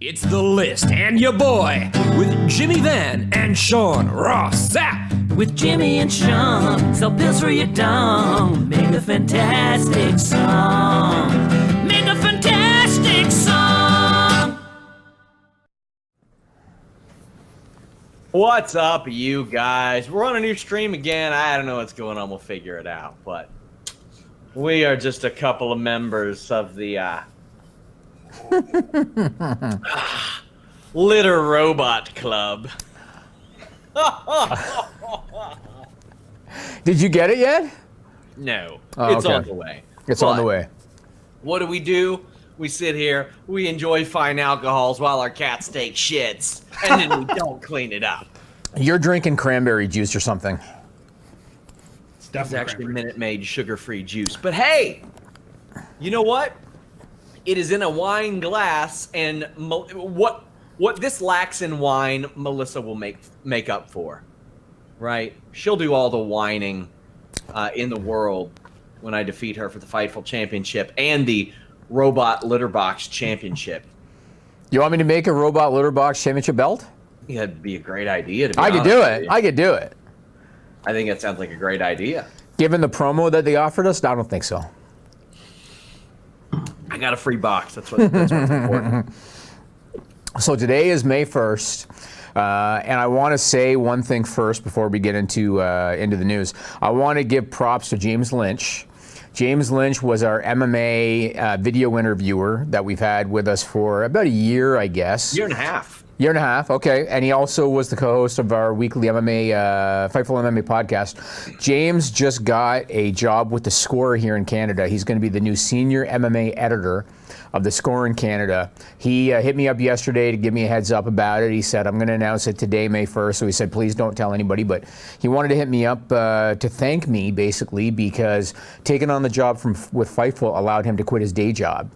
It's The List and your boy with Jimmy Van and Sean Ross Sapp. With Jimmy and Sean, sell pills for your dong. Make a fantastic song. Make a fantastic song. What's up, you guys? We're on a new stream again. I don't know what's going on. We'll figure it out. But we are just a couple of members of the Litter Robot Club. Did you get it yet? No, Oh, it's okay. on the way. It's on the way. What do? We sit here, we enjoy fine alcohols while our cats take shits, and then we don't clean it up. You're drinking cranberry juice or something. It's actually Minute Maid sugar-free juice. But hey, you know what? It is in a wine glass, and what this lacks in wine, Melissa will make up for, right? She'll do all the whining in the world when I defeat her for the Fightful Championship and the Robot Litter Box Championship. You want me to make a robot litter box championship belt? Yeah, that'd be a great idea. To be I could honest do with it. you. I could do it. I think that sounds like a great idea. Given the promo that they offered us, I don't think so. I got a free box. That's what's important. So today is May 1st, and I want to say one thing first before we get into the news. I want to give props to James Lynch. James Lynch was our MMA video interviewer that we've had with us for about a year, I guess. Year and a half. Year and a half, okay. And he also was the co-host of our weekly Fightful MMA podcast. James just got a job with The Score here in Canada. He's going to be the new senior MMA editor of The Score in Canada. He hit me up yesterday to give me a heads up about it. He said, I'm going to announce it today, May 1st. So he said, please don't tell anybody. But he wanted to hit me up to thank me, basically, because taking on the job with Fightful allowed him to quit his day job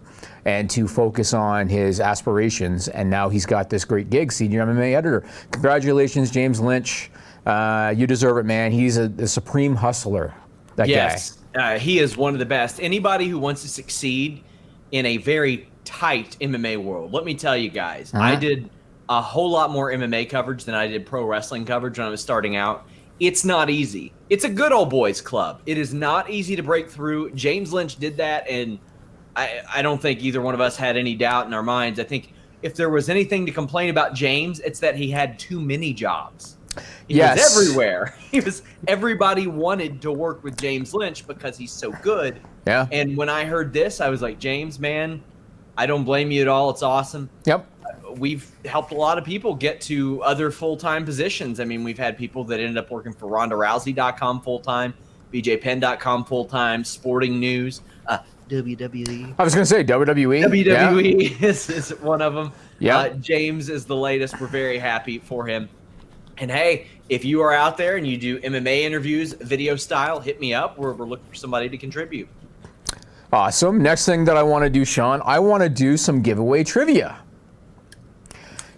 and to focus on his aspirations. And now he's got this great gig, senior MMA editor. Congratulations, James Lynch. You deserve it, man. He's a supreme hustler, that guy. He is one of the best. Anybody who wants to succeed in a very tight MMA world, let me tell you guys, I did a whole lot more MMA coverage than I did pro wrestling coverage when I was starting out. It's not easy. It's a good old boys club. It is not easy to break through. James Lynch did that, and I don't think either one of us had any doubt in our minds. I think if there was anything to complain about James, it's that he had too many jobs. He was everywhere. Everybody wanted to work with James Lynch because he's so good. Yeah. And when I heard this, I was like, James, man, I don't blame you at all. It's awesome. Yep. We've helped a lot of people get to other full-time positions. I mean, we've had people that ended up working for RondaRousey.com full-time, BJPenn.com full-time, Sporting News, WWE. I was going to say WWE. WWE is one of them. Yeah. James is the latest. We're very happy for him. And hey, if you are out there and you do MMA interviews, video style, hit me up. We're looking for somebody to contribute. Awesome. Next thing that I want to do, Sean, I want to do some giveaway trivia.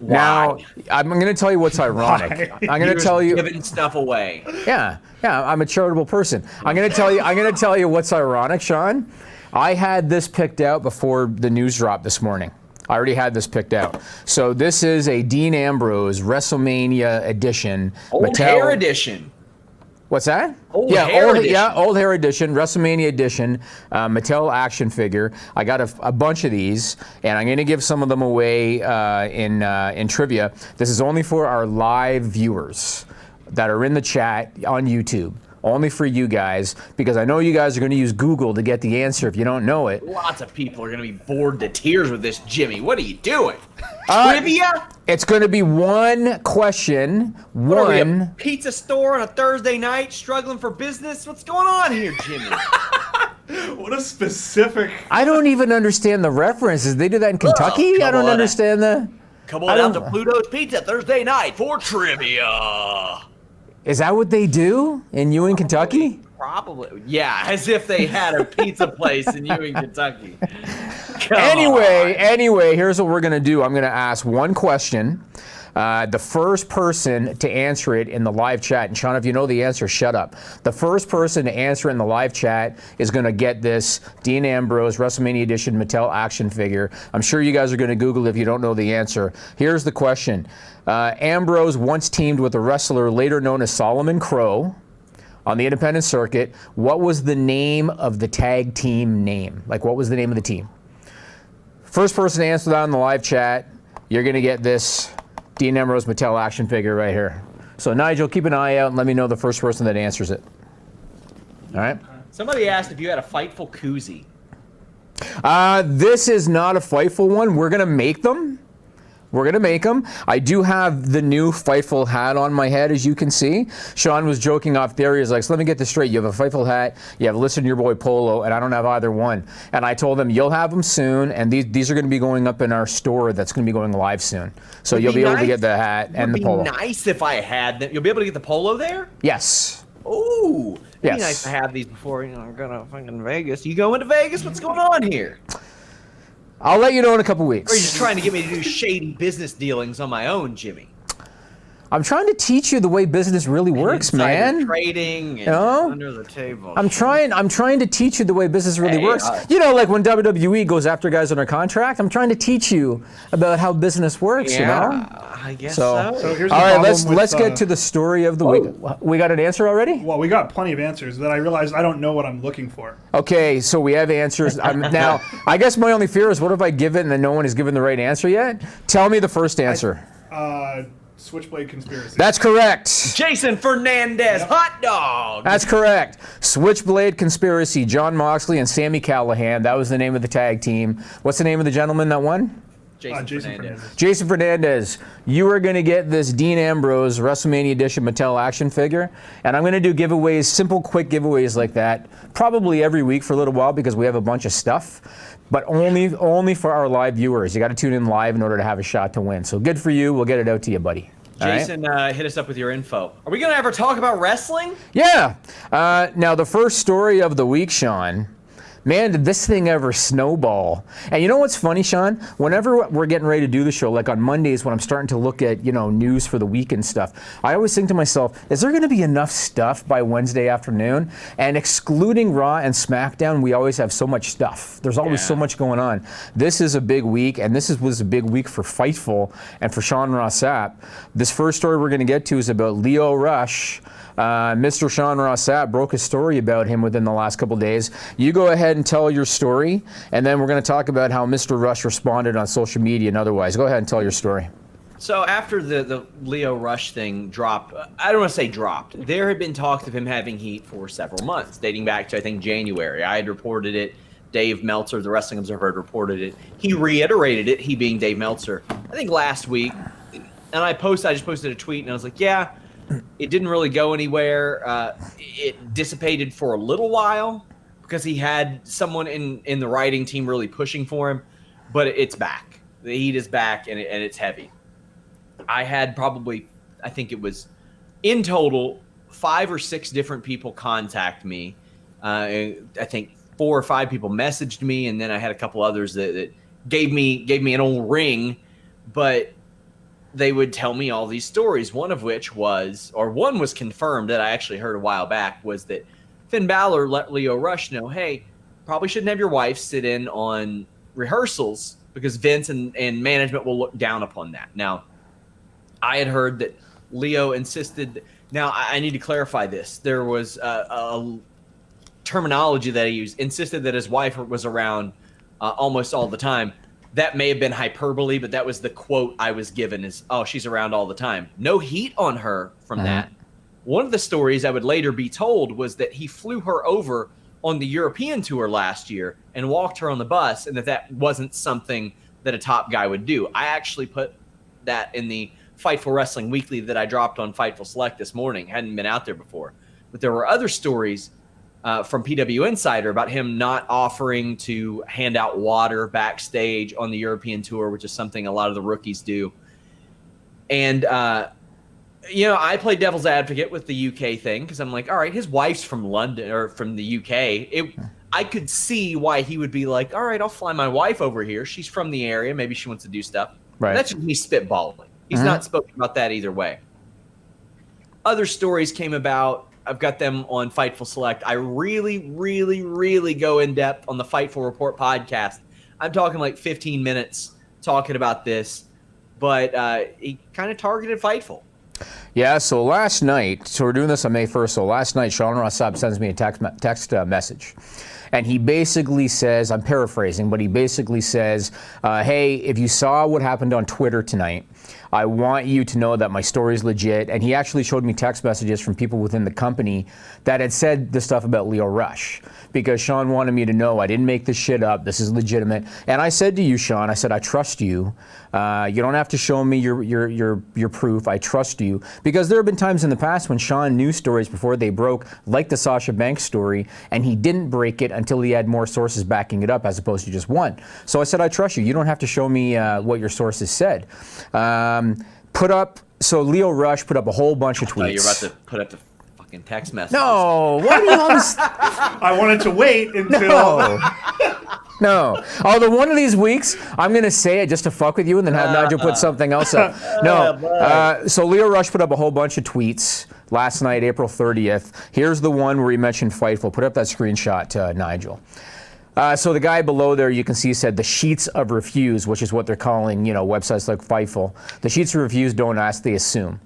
Why? Now, I'm going to tell you what's ironic. I'm going to tell you. Giving stuff away. Yeah, I'm a charitable person. I'm going to tell you what's ironic, Sean. I had this picked out before the news dropped this morning. I already had this picked out. So this is a Dean Ambrose WrestleMania edition. Old hair edition. What's that? Old hair edition. Yeah, old hair edition, WrestleMania edition, Mattel action figure. I got a bunch of these, and I'm going to give some of them away in trivia. This is only for our live viewers that are in the chat on YouTube. Only for you guys, because I know you guys are going to use Google to get the answer if you don't know it. Lots of people are going to be bored to tears with this, Jimmy. What are you doing? Trivia? It's going to be one question. What are we, a pizza store on a Thursday night struggling for business? What's going on here, Jimmy? What a specific... I don't even understand the references. They do that in Kentucky? I don't understand the... Come on out to Pluto's Pizza Thursday night for trivia. Is that what they do in Ewing, Kentucky? Probably. Yeah, as if they had a pizza place in Ewing, Kentucky. Anyway, here's what we're going to do. I'm going to ask one question. The first person to answer it in the live chat, and Sean, if you know the answer, shut up. The first person to answer it in the live chat is going to get this Dean Ambrose WrestleMania Edition Mattel action figure. I'm sure you guys are going to Google it if you don't know the answer. Here's the question. Ambrose once teamed with a wrestler later known as Solomon Crow on the independent circuit. What was the name of the tag team name? Like, what was the name of the team? First person to answer that in the live chat, you're going to get this Dean Ambrose Mattel action figure right here. So, Nigel, keep an eye out and let me know the first person that answers it. All right? Somebody asked if you had a Fightful koozie. This is not a Fightful one. We're going to make them. We're going to make them. I do have the new Fightful hat on my head, as you can see. Sean was joking off there. He was like, so let me get this straight. You have a Fightful hat, you have Listen to Your Boy Polo, and I don't have either one. And I told them, you'll have them soon, and these are going to be going up in our store that's going to be going live soon. So you'll be able to get the hat and the polo. It would be nice if I had that. You'll be able to get the polo there? Yes. Ooh. It'd Yes. be nice to have these before, I'm going to fucking Vegas. You going to Vegas? What's going on here? I'll let you know in a couple weeks. Or are you just trying to get me to do shady business dealings on my own, Jimmy? I'm trying to teach you the way business really works, Insider man. trading and know? under the table. I'm trying to teach you the way business really Hey, works. You know, like when WWE goes after guys under contract, I'm trying to teach you about how business works, you know? I guess So, so. here's all the right, problem let's with, get to the story of the week. We got an answer already? Well, we got plenty of answers that I realized I don't know what I'm looking for. Okay, so we have answers. Now, I guess my only fear is what if I give it and then no one has given the right answer yet? Tell me the first answer. Switchblade conspiracy. That's correct. Jason Fernandez, hot dog. That's correct. Switchblade Conspiracy, John Moxley and Sami Callihan. That was the name of the tag team. What's the name of the gentleman that won? Jason Jason Fernandez. Fernandez. Jason Fernandez. You are going to get this Dean Ambrose WrestleMania Edition Mattel action figure. And I'm going to do giveaways, simple, quick giveaways like that, probably every week for a little while because we have a bunch of stuff. But only for our live viewers. You got to tune in live in order to have a shot to win. So good for you. We'll get it out to you, buddy. All right? Jason, hit us up with your info. Are we going to ever talk about wrestling? Yeah. Now, the first story of the week, Sean. Man, did this thing ever snowball. And you know what's funny, Sean? Whenever we're getting ready to do the show, like on Mondays when I'm starting to look at, news for the week and stuff, I always think to myself, is there going to be enough stuff by Wednesday afternoon? And excluding Raw and SmackDown, we always have so much stuff. There's always so much going on. This is a big week, and was a big week for Fightful and for Sean Ross Sapp. This first story we're going to get to is about Lio Rush. Mr. Sean Ross Sapp broke a story about him within the last couple days. You go ahead and tell your story, and then we're going to talk about how Mr. Rush responded on social media and otherwise. Go ahead and tell your story. So after the Lio Rush thing dropped, I don't want to say dropped. There had been talks of him having heat for several months, dating back to, I think, January. I had reported it. Dave Meltzer, the Wrestling Observer, had reported it. He reiterated it, he being Dave Meltzer, I think last week. And I just posted a tweet, and I was like, yeah, it didn't really go anywhere. It dissipated for a little while because he had someone in the writing team really pushing for him, but it's back. The heat is back, and it's heavy. I had probably, I think it was in total 5 or 6 different people contact me. I think 4 or 5 people messaged me, and then I had a couple others that gave me an old ring, but they would tell me all these stories. One was confirmed that I actually heard a while back, was that Finn Balor let Lio Rush know, hey, probably shouldn't have your wife sit in on rehearsals because Vince and management will look down upon that. Now, I had heard that Lio insisted. Now, I need to clarify this. There was a terminology that he used, insisted that his wife was around almost all the time. That may have been hyperbole, but that was the quote I was given is, oh, she's around all the time. No heat on her from that. One of the stories I would later be told was that he flew her over on the European tour last year and walked her on the bus, and that wasn't something that a top guy would do. I actually put that in the Fightful Wrestling Weekly that I dropped on Fightful Select this morning. Hadn't been out there before. But there were other stories from PW Insider about him not offering to hand out water backstage on the European tour, which is something a lot of the rookies do. And, I play devil's advocate with the UK thing because I'm like, all right, his wife's from London or from the UK. I could see why he would be like, all right, I'll fly my wife over here. She's from the area. Maybe she wants to do stuff. Right. That's just me spitballing. He's not spoken about that either way. Other stories came about. I've got them on Fightful Select. I really, really, really go in depth on the Fightful Report podcast. I'm talking like 15 minutes talking about this, but he kind of targeted Fightful. Yeah, so last night, so we're doing this on May 1st, so last night Ross Sapp sends me a text message. And he basically says, I'm paraphrasing, but he basically says, hey, if you saw what happened on Twitter tonight, I want you to know that my story is legit. And he actually showed me text messages from people within the company that had said the stuff about Lio Rush. Because Sean wanted me to know I didn't make this shit up. This is legitimate. And I said to you, Sean, I said, I trust you. You don't have to show me your proof. I trust you. Because there have been times in the past when Sean knew stories before they broke, like the Sasha Banks story, and he didn't break it until he had more sources backing it up as opposed to just one. So I said, I trust you. You don't have to show me what your sources said. So Lio Rush put up a whole bunch of tweets. Oh, you're about to put up the fucking text message. No, why do you always... I wanted to wait until... No. Although one of these weeks, I'm going to say it just to fuck with you and then have Nigel put something else up. No. So Lio Rush put up a whole bunch of tweets last night, April 30th. Here's the one where he mentioned Fightful. Put up that screenshot, Nigel. So the guy below there, you can see, said the sheets of refuse, which is what they're calling, websites like Fightful. The sheets of refuse don't ask, they assume.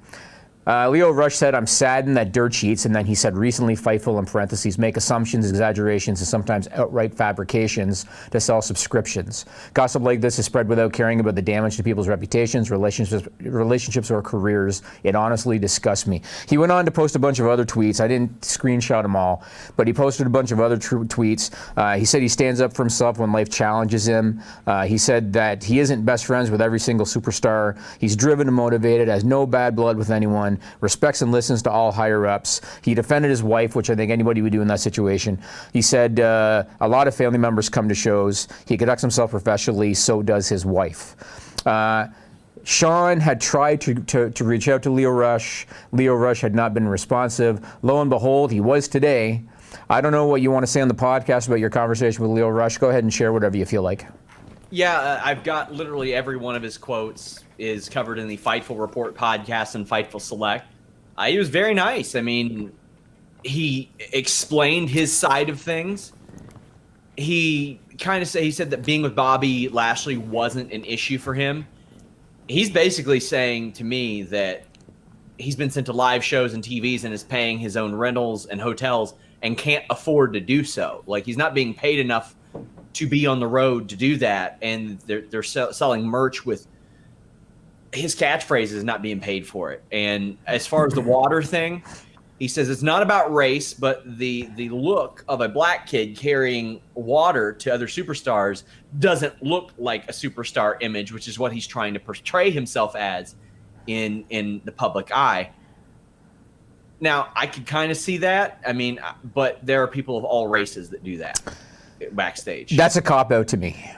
Lio Rush said, I'm saddened that dirt sheets, and then he said recently Fightful, in parentheses, make assumptions, exaggerations, and sometimes outright fabrications to sell subscriptions. Gossip like this is spread without caring about the damage to people's reputations, relationships, or careers. It honestly disgusts me. He went on to post a bunch of other tweets. I didn't screenshot them all, but he posted a bunch of other tweets. He said he stands up for himself when life challenges him. He said that he isn't best friends with every single superstar. He's driven and motivated, has no bad blood with anyone, respects and listens to all higher-ups. He defended his wife, which I think anybody would do in that situation. He said a lot of family members come to shows. He conducts himself professionally, so does his wife. Sean had tried to reach out to Lio Rush. Lio Rush had not been responsive. Lo and behold, he was today. I don't know what you want to say on the podcast about your conversation with Lio Rush. Go ahead and share whatever you feel like. Yeah, I've got literally every one of his quotes is covered in the Fightful Report podcast and Fightful Select. He was very nice. I mean, he explained his side of things. He said that being with Bobby Lashley wasn't an issue for him. He's basically saying to me that he's been sent to live shows and TVs and is paying his own rentals and hotels and can't afford to do so. Like, he's not being paid enough to be on the road to do that, and they're selling merch with his catchphrase is not being paid for it. And as far as the water thing, he says it's not about race, but the look of a black kid carrying water to other superstars doesn't look like a superstar image, which is what he's trying to portray himself as in the public eye. Now, I could kind of see that. I mean, but there are people of all races that do that backstage. That's a cop-out to me.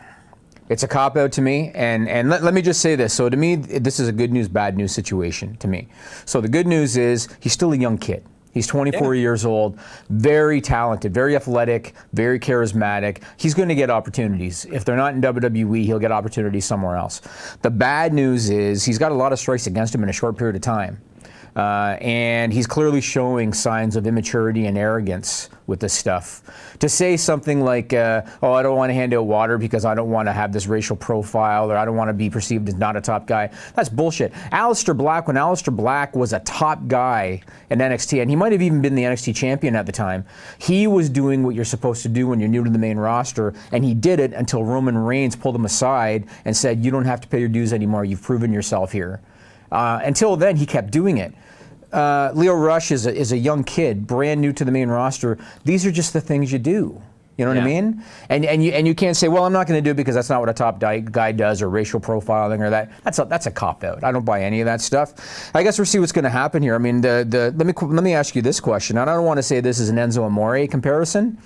It's a cop-out to me, and let me just say this. So to me, this is a good news, bad news situation to me. So the good news is he's still a young kid. He's 24 years old, very talented, very athletic, very charismatic. He's going to get opportunities. If they're not in WWE, he'll get opportunities somewhere else. The bad news is he's got a lot of strikes against him in a short period of time. And he's clearly showing signs of immaturity and arrogance with this stuff. To say something like, oh, I don't want to hand out water because I don't want to have this racial profile, or I don't want to be perceived as not a top guy, that's bullshit. Aleister Black, when Aleister Black was a top guy in NXT, and he might have even been the NXT champion at the time, he was doing what you're supposed to do when you're new to the main roster, and he did it until Roman Reigns pulled him aside and said, you don't have to pay your dues anymore, you've proven yourself here. Until then, he kept doing it. Lio Rush is a young kid, brand new to the main roster. These are just the things you do. You know what I mean? And you can't say, well, I'm not going to do it because that's not what a top guy does, or racial profiling, or that. That's a cop-out. I don't buy any of that stuff. I guess we'll see what's going to happen here. I mean, let me ask you this question. I don't want to say this is an Enzo Amore comparison,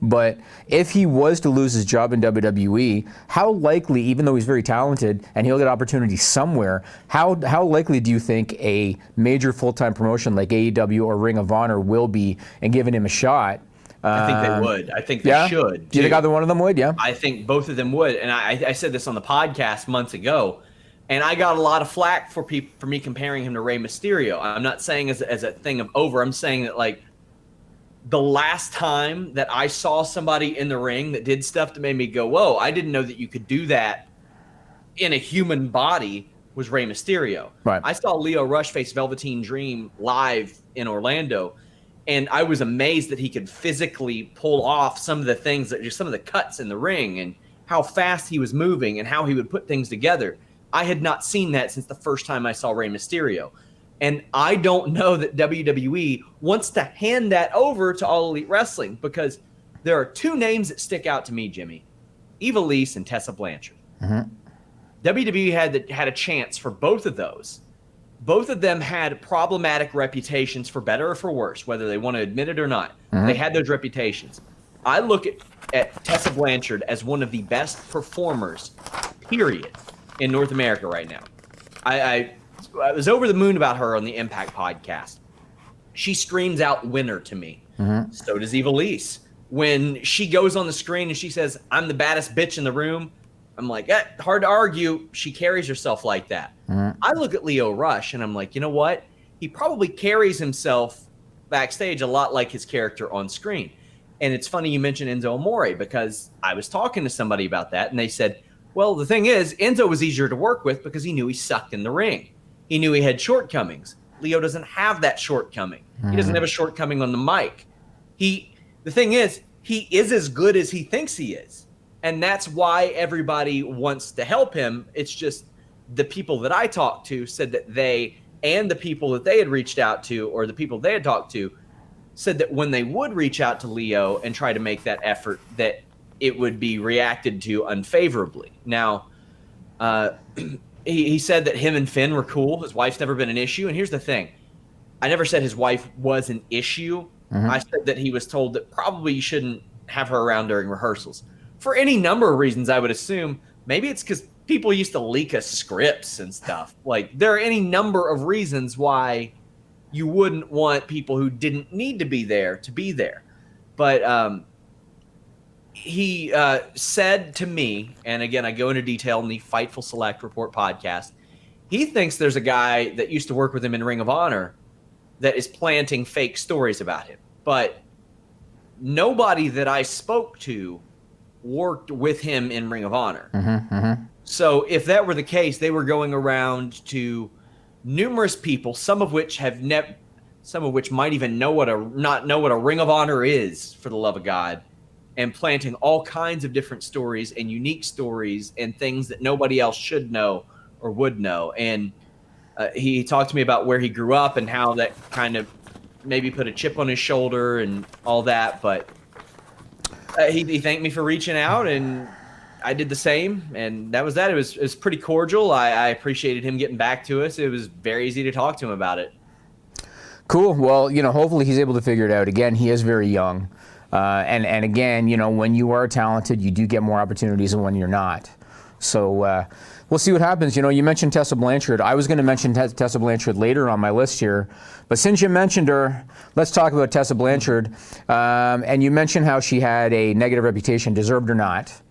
but if he was to lose his job in WWE, how likely, even though he's very talented and he'll get opportunities somewhere, how likely do you think a major full-time promotion like AEW or Ring of Honor will be in giving him a shot? I think they would. I think they should. Do you think either one of them would? Yeah. I think both of them would. And I said this on the podcast months ago. And I got a lot of flack for me comparing him to Rey Mysterio. I'm not saying as a thing of over. I'm saying that, like, the last time that I saw somebody in the ring that did stuff that made me go, whoa, I didn't know that you could do that in a human body, was Rey Mysterio. Right. I saw Lio Rush face Velveteen Dream live in Orlando, and I was amazed that he could physically pull off some of the things, that just some of the cuts in the ring and how fast he was moving and how he would put things together. I had not seen that since the first time I saw Rey Mysterio. And I don't know that WWE wants to hand that over to All Elite Wrestling, because there are two names that stick out to me, Jimmy: Ivelisse and Tessa Blanchard. Mm-hmm. WWE had a chance for both of those. Both of them had problematic reputations, for better or for worse, whether they want to admit it or not. Mm-hmm. They had those reputations. I look at Tessa Blanchard as one of the best performers, period, in North America right now. I was over the moon about her on the Impact podcast. She screams out winner to me. Mm-hmm. So does Ivelisse. When she goes on the screen and she says, "I'm the baddest bitch in the room," I'm like, hard to argue. She carries herself like that. Mm-hmm. I look at Lio Rush and I'm like, you know what? He probably carries himself backstage a lot like his character on screen. And it's funny you mentioned Enzo Amore, because I was talking to somebody about that, and they said, well, the thing is, Enzo was easier to work with because he knew he sucked in the ring. He knew he had shortcomings. Lio doesn't have that shortcoming. Mm-hmm. He doesn't have a shortcoming on the mic. The thing is, he is as good as he thinks he is. And that's why everybody wants to help him. It's just the people that I talked to said that they, and the people that they had reached out to, or the people they had talked to, said that when they would reach out to Lio and try to make that effort, that it would be reacted to unfavorably. Now, he said that him and Finn were cool. His wife's never been an issue. And here's the thing. I never said his wife was an issue. Mm-hmm. I said that he was told that probably you shouldn't have her around during rehearsals. For any number of reasons, I would assume. Maybe it's because people used to leak us scripts and stuff. Like, there are any number of reasons why you wouldn't want people who didn't need to be there to be there. But he said to me, and again, I go into detail in the Fightful Select Report podcast, he thinks there's a guy that used to work with him in Ring of Honor that is planting fake stories about him. But nobody that I spoke to worked with him in Ring of Honor. Mm-hmm, mm-hmm. So if that were the case, they were going around to numerous people, some of which might even not know what a Ring of Honor is, for the love of God, and planting all kinds of different stories and unique stories and things that nobody else should know or would know. And he talked to me about where he grew up and how that kind of maybe put a chip on his shoulder and all that. But he thanked me for reaching out, and I did the same, and that was that. It was pretty cordial. I appreciated him getting back to us. It was very easy to talk to him about it. Cool. Well, hopefully he's able to figure it out. Again, he is very young. And again, when you are talented, you do get more opportunities than when you're not. So we'll see what happens. You mentioned Tessa Blanchard. I was going to mention Tessa Blanchard later on my list here. But since you mentioned her, let's talk about Tessa Blanchard. And you mentioned how she had a negative reputation, deserved or not.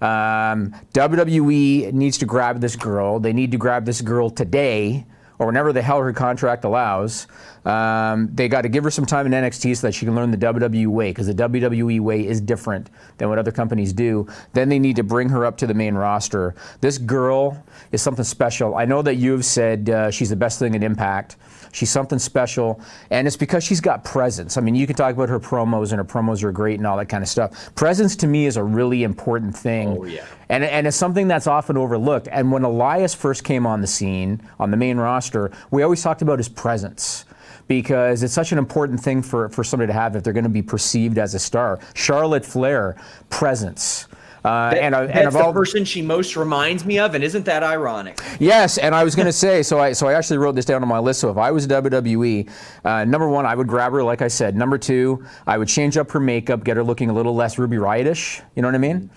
WWE needs to grab this girl. They need to grab this girl today, or whenever the hell her contract allows. They got to give her some time in NXT so that she can learn the WWE way, because the WWE way is different than what other companies do. Then they need to bring her up to the main roster. This girl is something special. I know that you've said she's the best thing in Impact. She's something special, and it's because she's got presence. I mean, you can talk about her promos, and her promos are great and all that kind of stuff. Presence to me is a really important thing. Oh, yeah. And it's something that's often overlooked. And when Elias first came on the scene, on the main roster, we always talked about his presence, because it's such an important thing for somebody to have if they're going to be perceived as a star. Charlotte Flair, presence. That's the person she most reminds me of, and isn't that ironic? Yes, and I was going to say, so I actually wrote this down on my list. So if I was WWE, number one, I would grab her, like I said. Number two, I would change up her makeup, get her looking a little less Ruby Riott-ish. You know what I mean?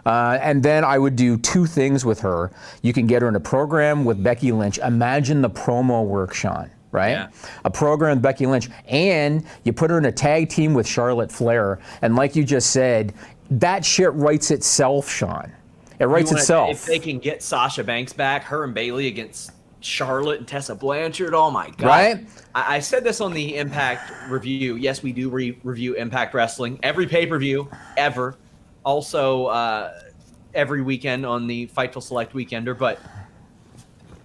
And then I would do two things with her. You can get her in a program with Becky Lynch. Imagine the promo work, Sean. Right? Yeah. A program with Becky Lynch. And you put her in a tag team with Charlotte Flair. And like you just said, that shit writes itself, Sean. It writes itself. If they can get Sasha Banks back, her and Bayley against Charlotte and Tessa Blanchard, oh my God. Right? I said this on the Impact review. Yes, we do review Impact Wrestling. Every pay-per-view ever. Also, every weekend on the Fightful Select Weekender. But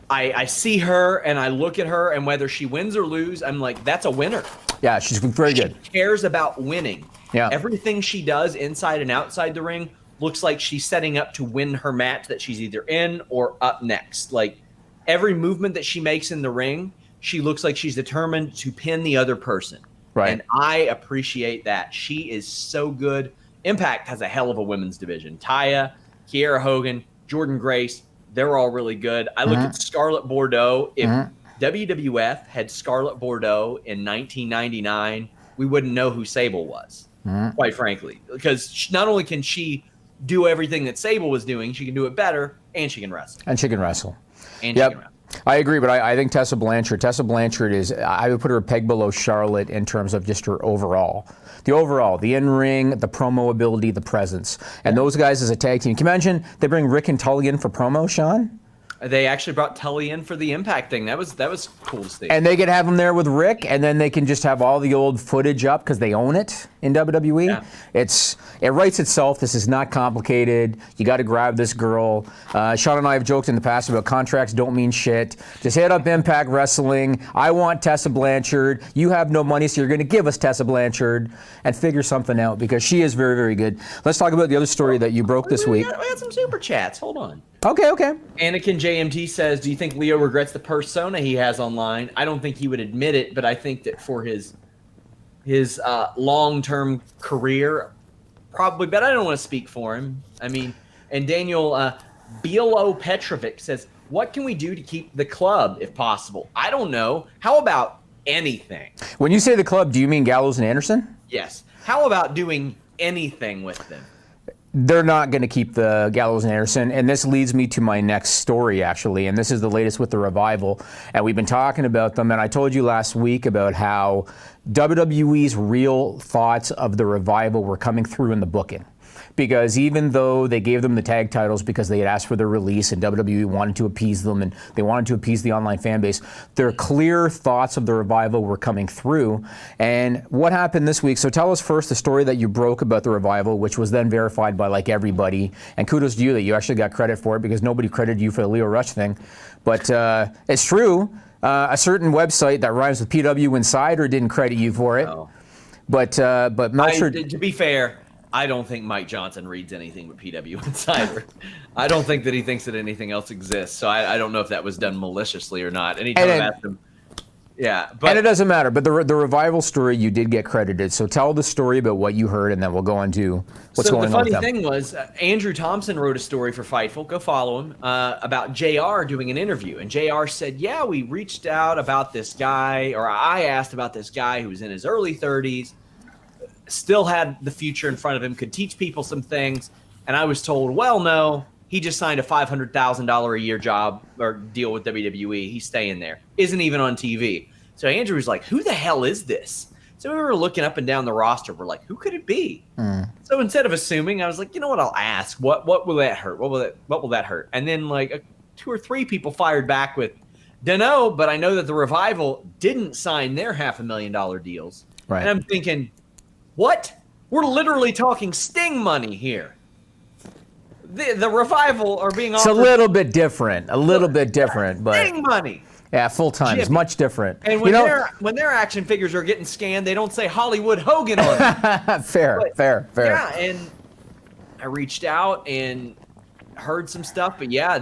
I see her and I look at her, and whether she wins or lose, I'm like, that's a winner. Yeah, she's very good. She cares about winning. Yeah. Everything she does inside and outside the ring looks like she's setting up to win her match that she's either in or up next. Like, every movement that she makes in the ring, she looks like she's determined to pin the other person. Right. And I appreciate that. She is so good. Impact has a hell of a women's division. Taya, Kiera Hogan, Jordan Grace, they're all really good. I look at Scarlett Bordeaux. If WWF had Scarlett Bordeaux in 1999, we wouldn't know who Sable was, quite frankly. Because not only can she do everything that Sable was doing, she can do it better, and she can wrestle. And she can wrestle. And she can wrestle. I agree, but I think Tessa Blanchard is, I would put her a peg below Charlotte in terms of just her overall. The in-ring, the promo ability, the presence. And those guys as a tag team. Can you imagine they bring Rick and Tully in for promo, Sean? They actually brought Tully in for the Impact thing. That was cool to see. And they could have him there with Rick, and then they can just have all the old footage up because they own it in WWE. Yeah. It writes itself. This is not complicated. You got to grab this girl. Sean and I have joked in the past about contracts don't mean shit. Just hit up Impact Wrestling. I want Tessa Blanchard. You have no money, so you're going to give us Tessa Blanchard and figure something out because she is very, very good. Let's talk about the other story that you broke this week. We got some super chats. Hold on. Okay. Anakin JMT says, do you think Lio regrets the persona he has online? I don't think he would admit it, but I think that for his long-term career, probably, but I don't want to speak for him. I mean, and Daniel Bielo Petrovic says, what can we do to keep the club if possible? I don't know. How about anything? When you say the club, do you mean Gallows and Anderson? Yes. How about doing anything with them? They're not going to keep the Gallows and Anderson, and this leads me to my next story, actually, and this is the latest with the Revival, and we've been talking about them, and I told you last week about how WWE's real thoughts of the Revival were coming through in the booking. Because even though they gave them the tag titles because they had asked for their release and WWE wanted to appease them and they wanted to appease the online fan base, their clear thoughts of the Revival were coming through. And what happened this week? So tell us first the story that you broke about the Revival, which was then verified by like everybody. And kudos to you that you actually got credit for it because nobody credited you for the Lio Rush thing. But it's true. A certain website that rhymes with PW Insider didn't credit you for it. No. But Meltzer... To be fair, I don't think Mike Johnson reads anything but PW Insider. I don't think that he thinks that anything else exists. So I don't know if that was done maliciously or not. Anytime I've asked him, yeah. But, and it doesn't matter. But the Revival story, you did get credited. So tell the story about what you heard, and then we'll go on to what's going on with them. So the funny thing was, Andrew Thompson wrote a story for Fightful. Go follow him about JR doing an interview, and JR said, "Yeah, we reached out about this guy, or I asked about this guy who was in his early 30s." Still had the future in front of him, could teach people some things. And I was told, well, no, he just signed a $500,000 a year job or deal with WWE. He's staying there. Isn't even on TV. So Andrew was like, who the hell is this? So we were looking up and down the roster. We're like, who could it be? So instead of assuming, I was like, you know what? I'll ask. What will that hurt? What will that hurt? And then like 2 or 3 people fired back with, dunno, but I know that the Revival didn't sign their $500,000 deals. Right. And I'm thinking, what? We're literally talking Sting money here. The Revival are being offered. It's a little bit different. But Sting money. Yeah, full time. It's much different. And when their action figures are getting scanned, they don't say Hollywood Hogan on them. Fair. Yeah, and I reached out and heard some stuff, but yeah,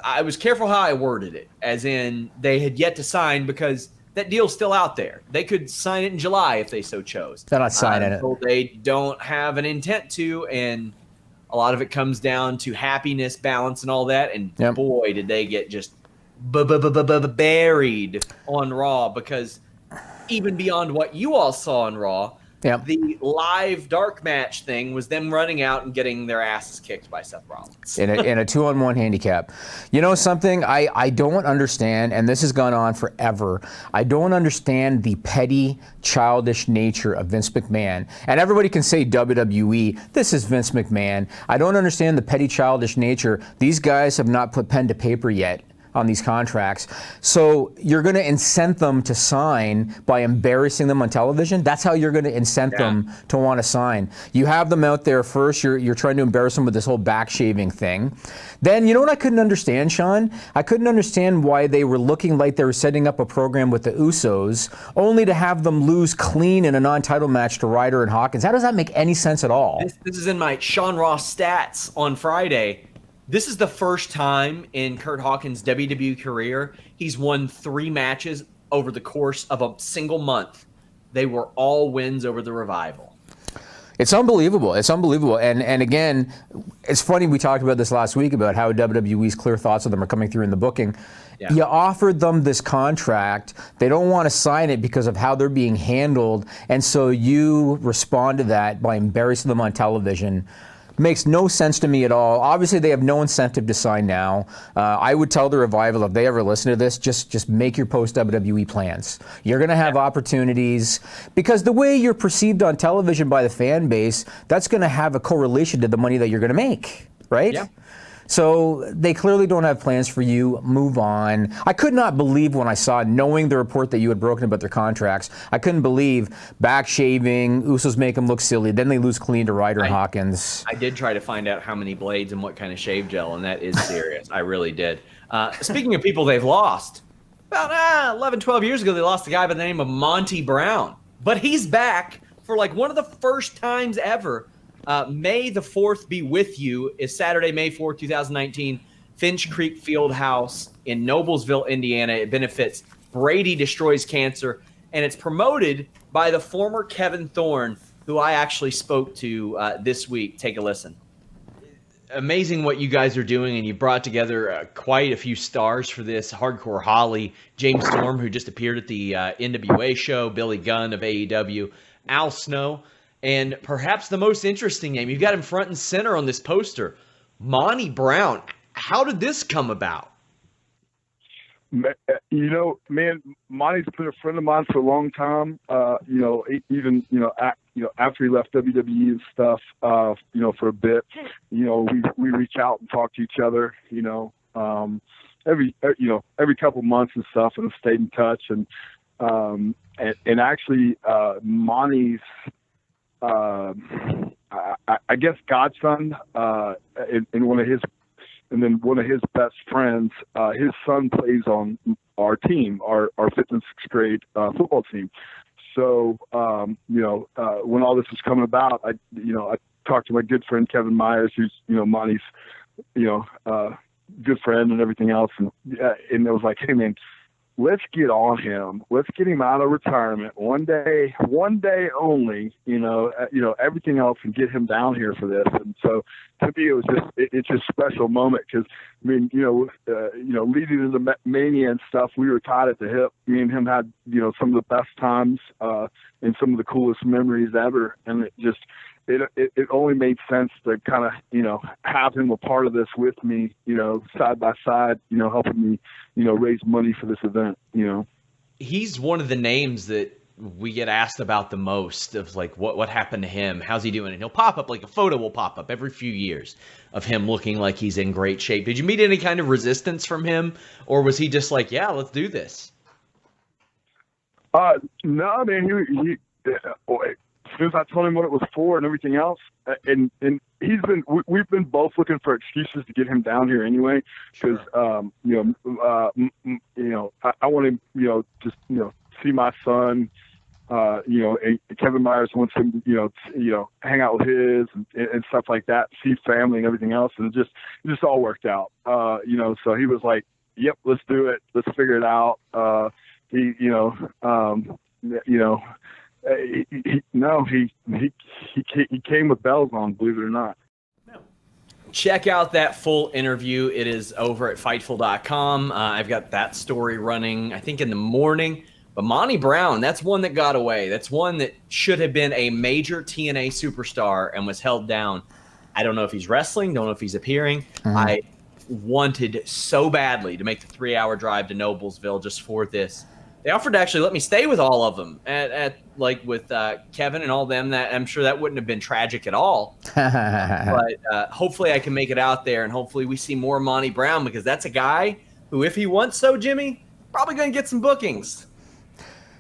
I was careful how I worded it, as in they had yet to sign because that deal's still out there. They could sign it in July if they so chose. They're not signing it. They don't have an intent to, and a lot of it comes down to happiness, balance, and all that. And boy, did they get just buried on Raw, because even beyond what you all saw on Raw, Yep. The live dark match thing was them running out and getting their asses kicked by Seth Rollins. In a 2-on-1 handicap. You know something? I don't understand, and this has gone on forever. I don't understand the petty, childish nature of Vince McMahon. And everybody can say WWE, this is Vince McMahon. I don't understand the petty, childish nature. These guys have not put pen to paper yet on these contracts. So you're going to incent them to sign by embarrassing them on television? That's how you're going to incent them to want to sign. You have them out there first. You're trying to embarrass them with this whole back shaving thing. Then, you know what I couldn't understand, Sean? I couldn't understand why they were looking like they were setting up a program with the Usos, only to have them lose clean in a non-title match to Ryder and Hawkins. How does that make any sense at all? This is in my Sean Ross stats on Friday. This is the first time in Kurt Hawkins' WWE career he's won 3 matches over the course of a single month. They were all wins over the Revival. It's unbelievable. It's unbelievable. And again, it's funny, we talked about this last week about how WWE's clear thoughts of them are coming through in the booking. Yeah. You offered them this contract. They don't want to sign it because of how they're being handled. And so you respond to that by embarrassing them on television. Makes no sense to me at all. Obviously, they have no incentive to sign now. I would tell the Revival, if they ever listen to this, just make your post-WWE plans. You're going to have opportunities, because the way you're perceived on television by the fan base, that's going to have a correlation to the money that you're going to make, right? Yeah. So they clearly don't have plans for you. Move on. I could not believe when I saw, knowing the report that you had broken about their contracts, I couldn't believe back shaving, Usos make them look silly, then they lose clean to Ryder and Hawkins. I did try to find out how many blades and what kind of shave gel, and that is serious. I really did. Speaking of people they've lost, about 11, 12 years ago, they lost a guy by the name of Monty Brown. But he's back for like one of the first times ever. May the 4th be with you is Saturday, May 4th, 2019, Finch Creek Fieldhouse in Noblesville, Indiana. It benefits Brady Destroys Cancer, and it's promoted by the former Kevin Thorn, who I actually spoke to this week. Take a listen. Amazing what you guys are doing, and you brought together quite a few stars for this. Hardcore Holly, James Storm, who just appeared at the NWA show, Billy Gunn of AEW, Al Snow, and perhaps the most interesting name, you've got him front and center on this poster, Monty Brown. How did this come about? You know, man, Monty's been a friend of mine for a long time. Even after he left WWE and stuff, for a bit, we reach out and talk to each other, every couple months and stuff, and have stayed in touch. And actually, Monty's, I guess, godson, and one of his best friends, his son plays on our team, our 5th and 6th grade football team. So, when all this was coming about, I talked to my good friend Kevin Myers, who's Monty's, good friend and everything else, and it was like, hey man, let's get on him. Let's get him out of retirement one day only, everything else, and get him down here for this. And so to me, it was it's just a special moment, because, I mean, leading into Mania and stuff, we were tied at the hip. Me and him had, some of the best times and some of the coolest memories ever. And it only made sense to kind of, have him a part of this with me, side by side, helping me, raise money for this event, He's one of the names that we get asked about the most, of like, what happened to him? How's he doing? And he'll pop up, like a photo will pop up every few years of him looking like he's in great shape. Did you meet any kind of resistance from him, or was he just like, yeah, let's do this? No, man, he as soon as I told him what it was for and everything else, and we've been both looking for excuses to get him down here anyway, because I want him, just see my son. And Kevin Myers wants him, hang out with his and stuff like that, see family and everything else, and it just all worked out. So he was like, "Yep, let's do it. Let's figure it out." He came with bells on, believe it or not. Check out that full interview. It is over at Fightful.com. I've got that story running, I think, in the morning. But Monty Brown, that's one that got away. That's one that should have been a major TNA superstar and was held down. I don't know if he's wrestling. Don't know if he's appearing. I wanted so badly to make the 3-hour drive to Noblesville just for this. They offered to actually let me stay with all of them at like with Kevin and all them. That I'm sure that wouldn't have been tragic at all. But hopefully I can make it out there, and hopefully we see more Monty Brown, because that's a guy who, if he wants so, Jimmy, probably going to get some bookings.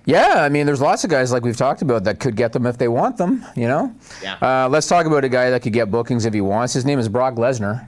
Yeah, I mean, there's lots of guys like we've talked about that could get them if they want them, you know? Yeah. Let's talk about a guy that could get bookings if he wants. His name is Brock Lesnar.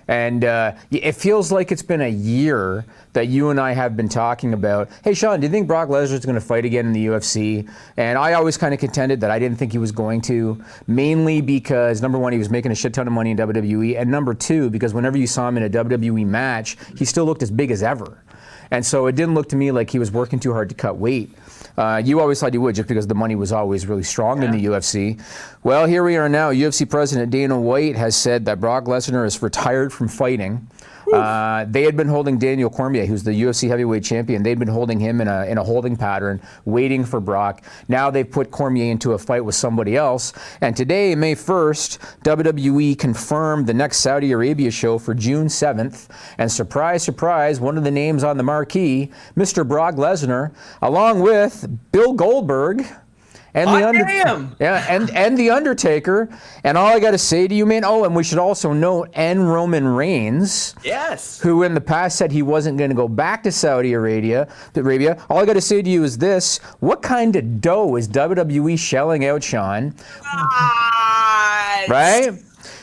And it feels like it's been a year that you and I have been talking about, hey, Sean, do you think Brock Lesnar is going to fight again in the UFC? And I always kind of contended that I didn't think he was going to, mainly because, number one, he was making a shit ton of money in WWE, and number two, because whenever you saw him in a WWE match, he still looked as big as ever. And so it didn't look to me like he was working too hard to cut weight. You always thought he would, just because the money was always really strong in the UFC. Well, here we are now. UFC President Dana White has said that Brock Lesnar is retired from fighting. They had been holding Daniel Cormier, who's the UFC heavyweight champion. They'd been holding him in a holding pattern, waiting for Brock. Now they've put Cormier into a fight with somebody else. And today, May 1st, WWE confirmed the next Saudi Arabia show for June 7th. And surprise, surprise, one of the names on the marquee, Mr. Brock Lesnar, along with Bill Goldberg. And and the Undertaker. And all I got to say to you, man, and we should also note, and Roman Reigns. Yes. Who in the past said he wasn't going to go back to Saudi Arabia. All I got to say to you is this: what kind of dough is WWE shelling out, Sean? Right?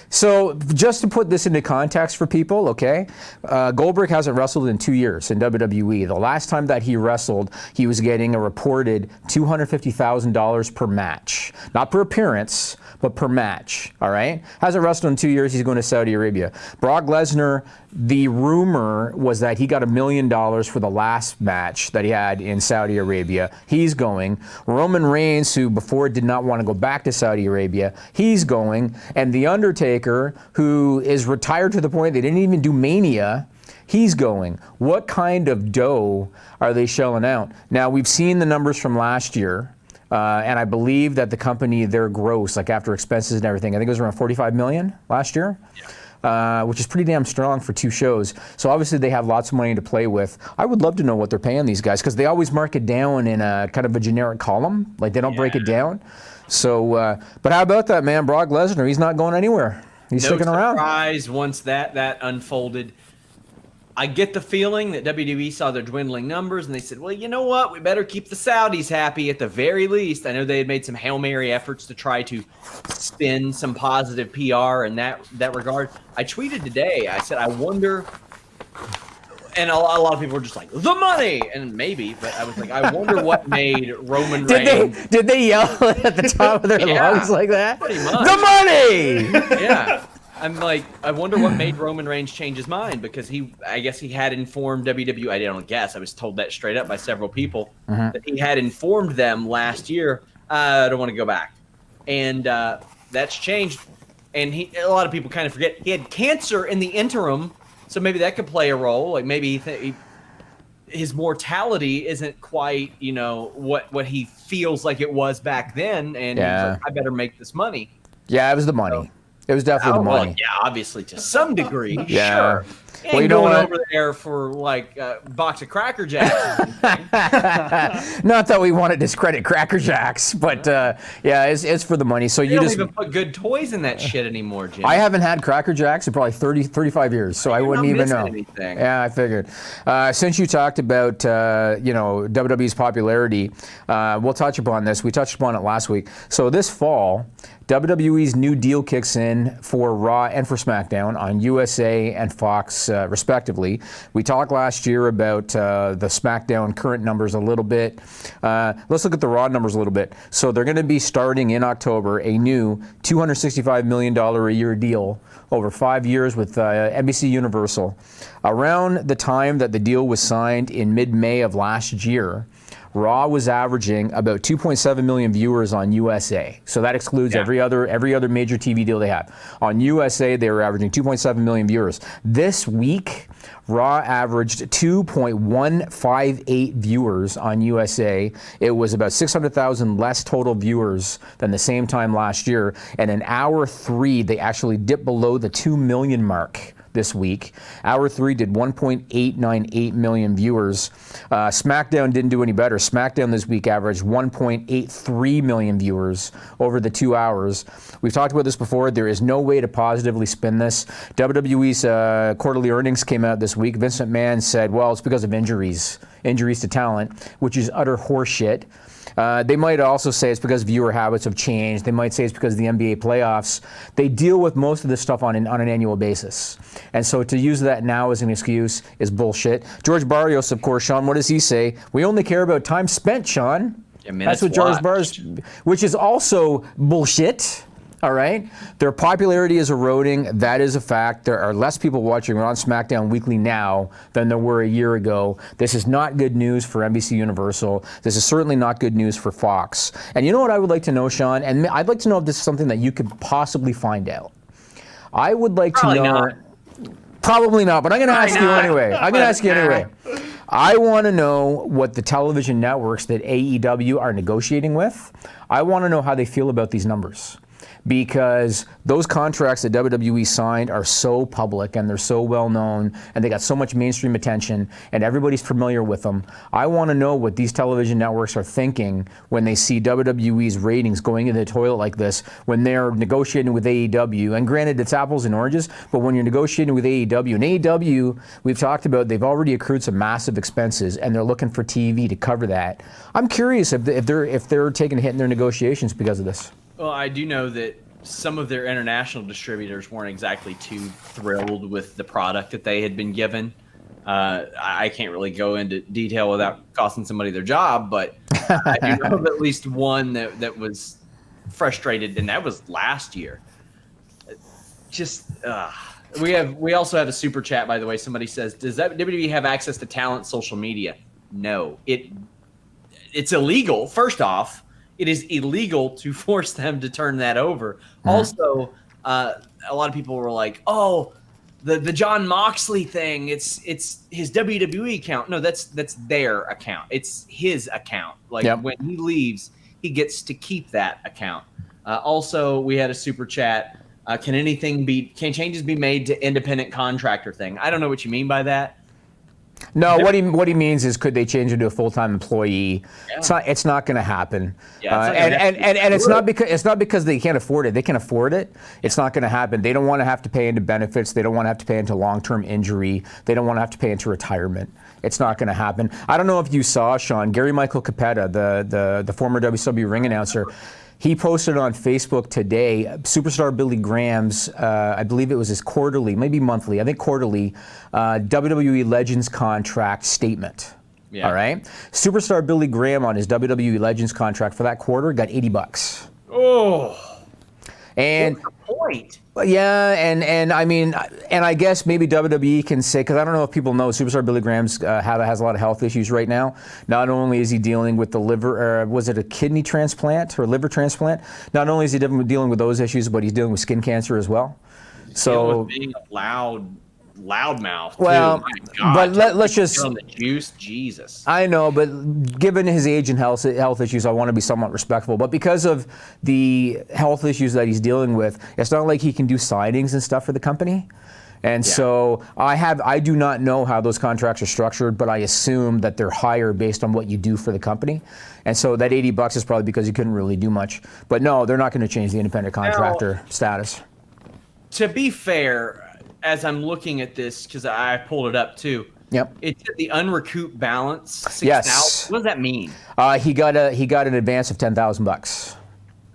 So just to put this into context for people, okay, Goldberg hasn't wrestled in 2 years in WWE. The last time that he wrestled, he was getting a reported $250,000 per match. Not per appearance, but per match, all right? Hasn't wrestled in 2 years, he's going to Saudi Arabia. Brock Lesnar, the rumor was that he got $1 million for the last match that he had in Saudi Arabia. He's going. Roman Reigns, who before did not want to go back to Saudi Arabia, he's going. And The Undertaker, who is retired to the point they didn't even do Mania, he's going. What kind of dough are they shelling out? Now, we've seen the numbers from last year. And I believe that the company, their gross, like after expenses and everything, I think it was around $45 million last year. Which is pretty damn strong for 2 shows. So obviously they have lots of money to play with. I would love to know what they're paying these guys, because they always mark it down in a kind of a generic column. Like they don't break it down. So, but how about that, man? Brock Lesnar, he's not going anywhere. He's sticking around. No surprise once that unfolded. I get the feeling that WWE saw their dwindling numbers and they said, well, you know what? We better keep the Saudis happy at the very least. I know they had made some Hail Mary efforts to try to spin some positive PR in that regard. I tweeted today, I said, I wonder, and a lot of people were just like, the money, and maybe, but I was like, I wonder what made Roman Reigns. Did they yell at the top of their lungs like that? Pretty much. The money! Yeah. I'm like, I wonder what made Roman Reigns change his mind, because I guess he had informed WWE. I don't guess. I was told that straight up by several people that he had informed them last year. I don't want to go back, and that's changed. And a lot of people kind of forget he had cancer in the interim, so maybe that could play a role. Like maybe his mortality isn't quite, what he feels like it was back then, and he's like, I better make this money. Yeah, it was the money. It was definitely the money. Well, yeah, obviously to some degree. Yeah. Sure. Well, you know going what? over there for like a box of Cracker Jacks. Not that we want to discredit Cracker Jacks, but yeah, it's for the money. So They don't even put good toys in that shit anymore, Jim. I haven't had Cracker Jacks in probably 35 years, so I wouldn't even know. Anything. Yeah, I figured. Since you talked about WWE's popularity, we'll touch upon this. We touched upon it last week. So this fall, WWE's new deal kicks in for Raw and for SmackDown on USA and Fox, respectively. We talked last year about the SmackDown current numbers a little bit. Let's look at the Raw numbers a little bit. So they're going to be starting in October a new $265 million a year deal over 5 years with NBC Universal. Around the time that the deal was signed in mid-May of last year, Raw was averaging about 2.7 million viewers on USA. So that excludes every other major TV deal they have. On USA, they were averaging 2.7 million viewers. This week, Raw averaged 2.158 viewers on USA. It was about 600,000 less total viewers than the same time last year. And in hour 3, they actually dipped below the 2 million mark this week. Hour 3 did 1.898 million viewers. SmackDown didn't do any better. SmackDown this week averaged 1.83 million viewers over the 2 hours. We've talked about this before. There is no way to positively spin this. WWE's quarterly earnings came out this week. Vince McMahon said, well, it's because of injuries to talent, which is utter horseshit. They might also say it's because viewer habits have changed. They might say it's because of the NBA playoffs. They deal with most of this stuff on an annual basis. And so to use that now as an excuse is bullshit. George Barrios, of course, Sean, what does he say? We only care about time spent, Sean. That's what George Barrios, which is also bullshit. All right? Their popularity is eroding. That is a fact. There are less people watching Raw and SmackDown weekly now than there were a year ago. This is not good news for NBC Universal. This is certainly not good news for Fox. And you know what I would like to know, Sean? And I'd like to know if this is something that you could possibly find out. I would like to know. Probably not, but I'm going to ask you anyway. I want to know what the television networks that AEW are negotiating with. I want to know how they feel about these numbers. Because those contracts that WWE signed are so public and they're so well known and they got so much mainstream attention and everybody's familiar with them. I want to know what these television networks are thinking when they see WWE's ratings going into the toilet like this, when they're negotiating with AEW. And granted, it's apples and oranges, but when you're negotiating with AEW, and AEW, we've talked about, they've already accrued some massive expenses and they're looking for TV to cover that. I'm curious if they're taking a hit in their negotiations because of this. Well, I do know that some of their international distributors weren't exactly too thrilled with the product that they had been given. I can't really go into detail without costing somebody their job, but I do know of at least one that was frustrated, and that was last year. We also have a super chat, by the way. Somebody says, does WWE have access to talent social media? No. It's illegal, first off. It is illegal to force them to turn that over. Mm-hmm. Also, a lot of people were like, "Oh, the John Moxley thing. It's his WWE account." No, that's their account. It's his account. Like when he leaves, he gets to keep that account. Also, we had a super chat. Can changes be made to independent contractor thing? I don't know what you mean by that. No, what he means is, could they change it to a full-time employee? Yeah. It's not going to happen. Yeah, and it's not because they can't afford it. They can afford it. It's not going to happen. They don't want to have to pay into benefits. They don't want to have to pay into long-term injury. They don't want to have to pay into retirement. It's not going to happen. I don't know if you saw, Sean, Gary Michael Capetta, the former WCW ring announcer. He posted on Facebook today, Superstar Billy Graham's, I believe it was his quarterly, maybe monthly, I think quarterly, WWE Legends contract statement. Yeah. All right? Superstar Billy Graham on his WWE Legends contract for that quarter got $80. Oh. And what's the point? Yeah, and I mean, and I guess maybe WWE can say, because I don't know if people know, Superstar Billy Graham's has a lot of health issues right now. Not only is he dealing with the liver, was it a kidney transplant or liver transplant? Not only is he dealing with those issues, but he's dealing with skin cancer as well. So being a loudmouth. Well, too. My God, but let's just on the juice, Jesus. I know, but given his age and health issues, I want to be somewhat respectful. But because of the health issues that he's dealing with, it's not like he can do signings and stuff for the company. And so I do not know how those contracts are structured, but I assume that they're higher based on what you do for the company. And so that $80 is probably because you couldn't really do much. But no, they're not going to change the independent contractor status. To be fair, as I'm looking at this, because I pulled it up too. Yep. It's the unrecouped balance. 6,000. Yes. What does that mean? He got an advance of $10,000.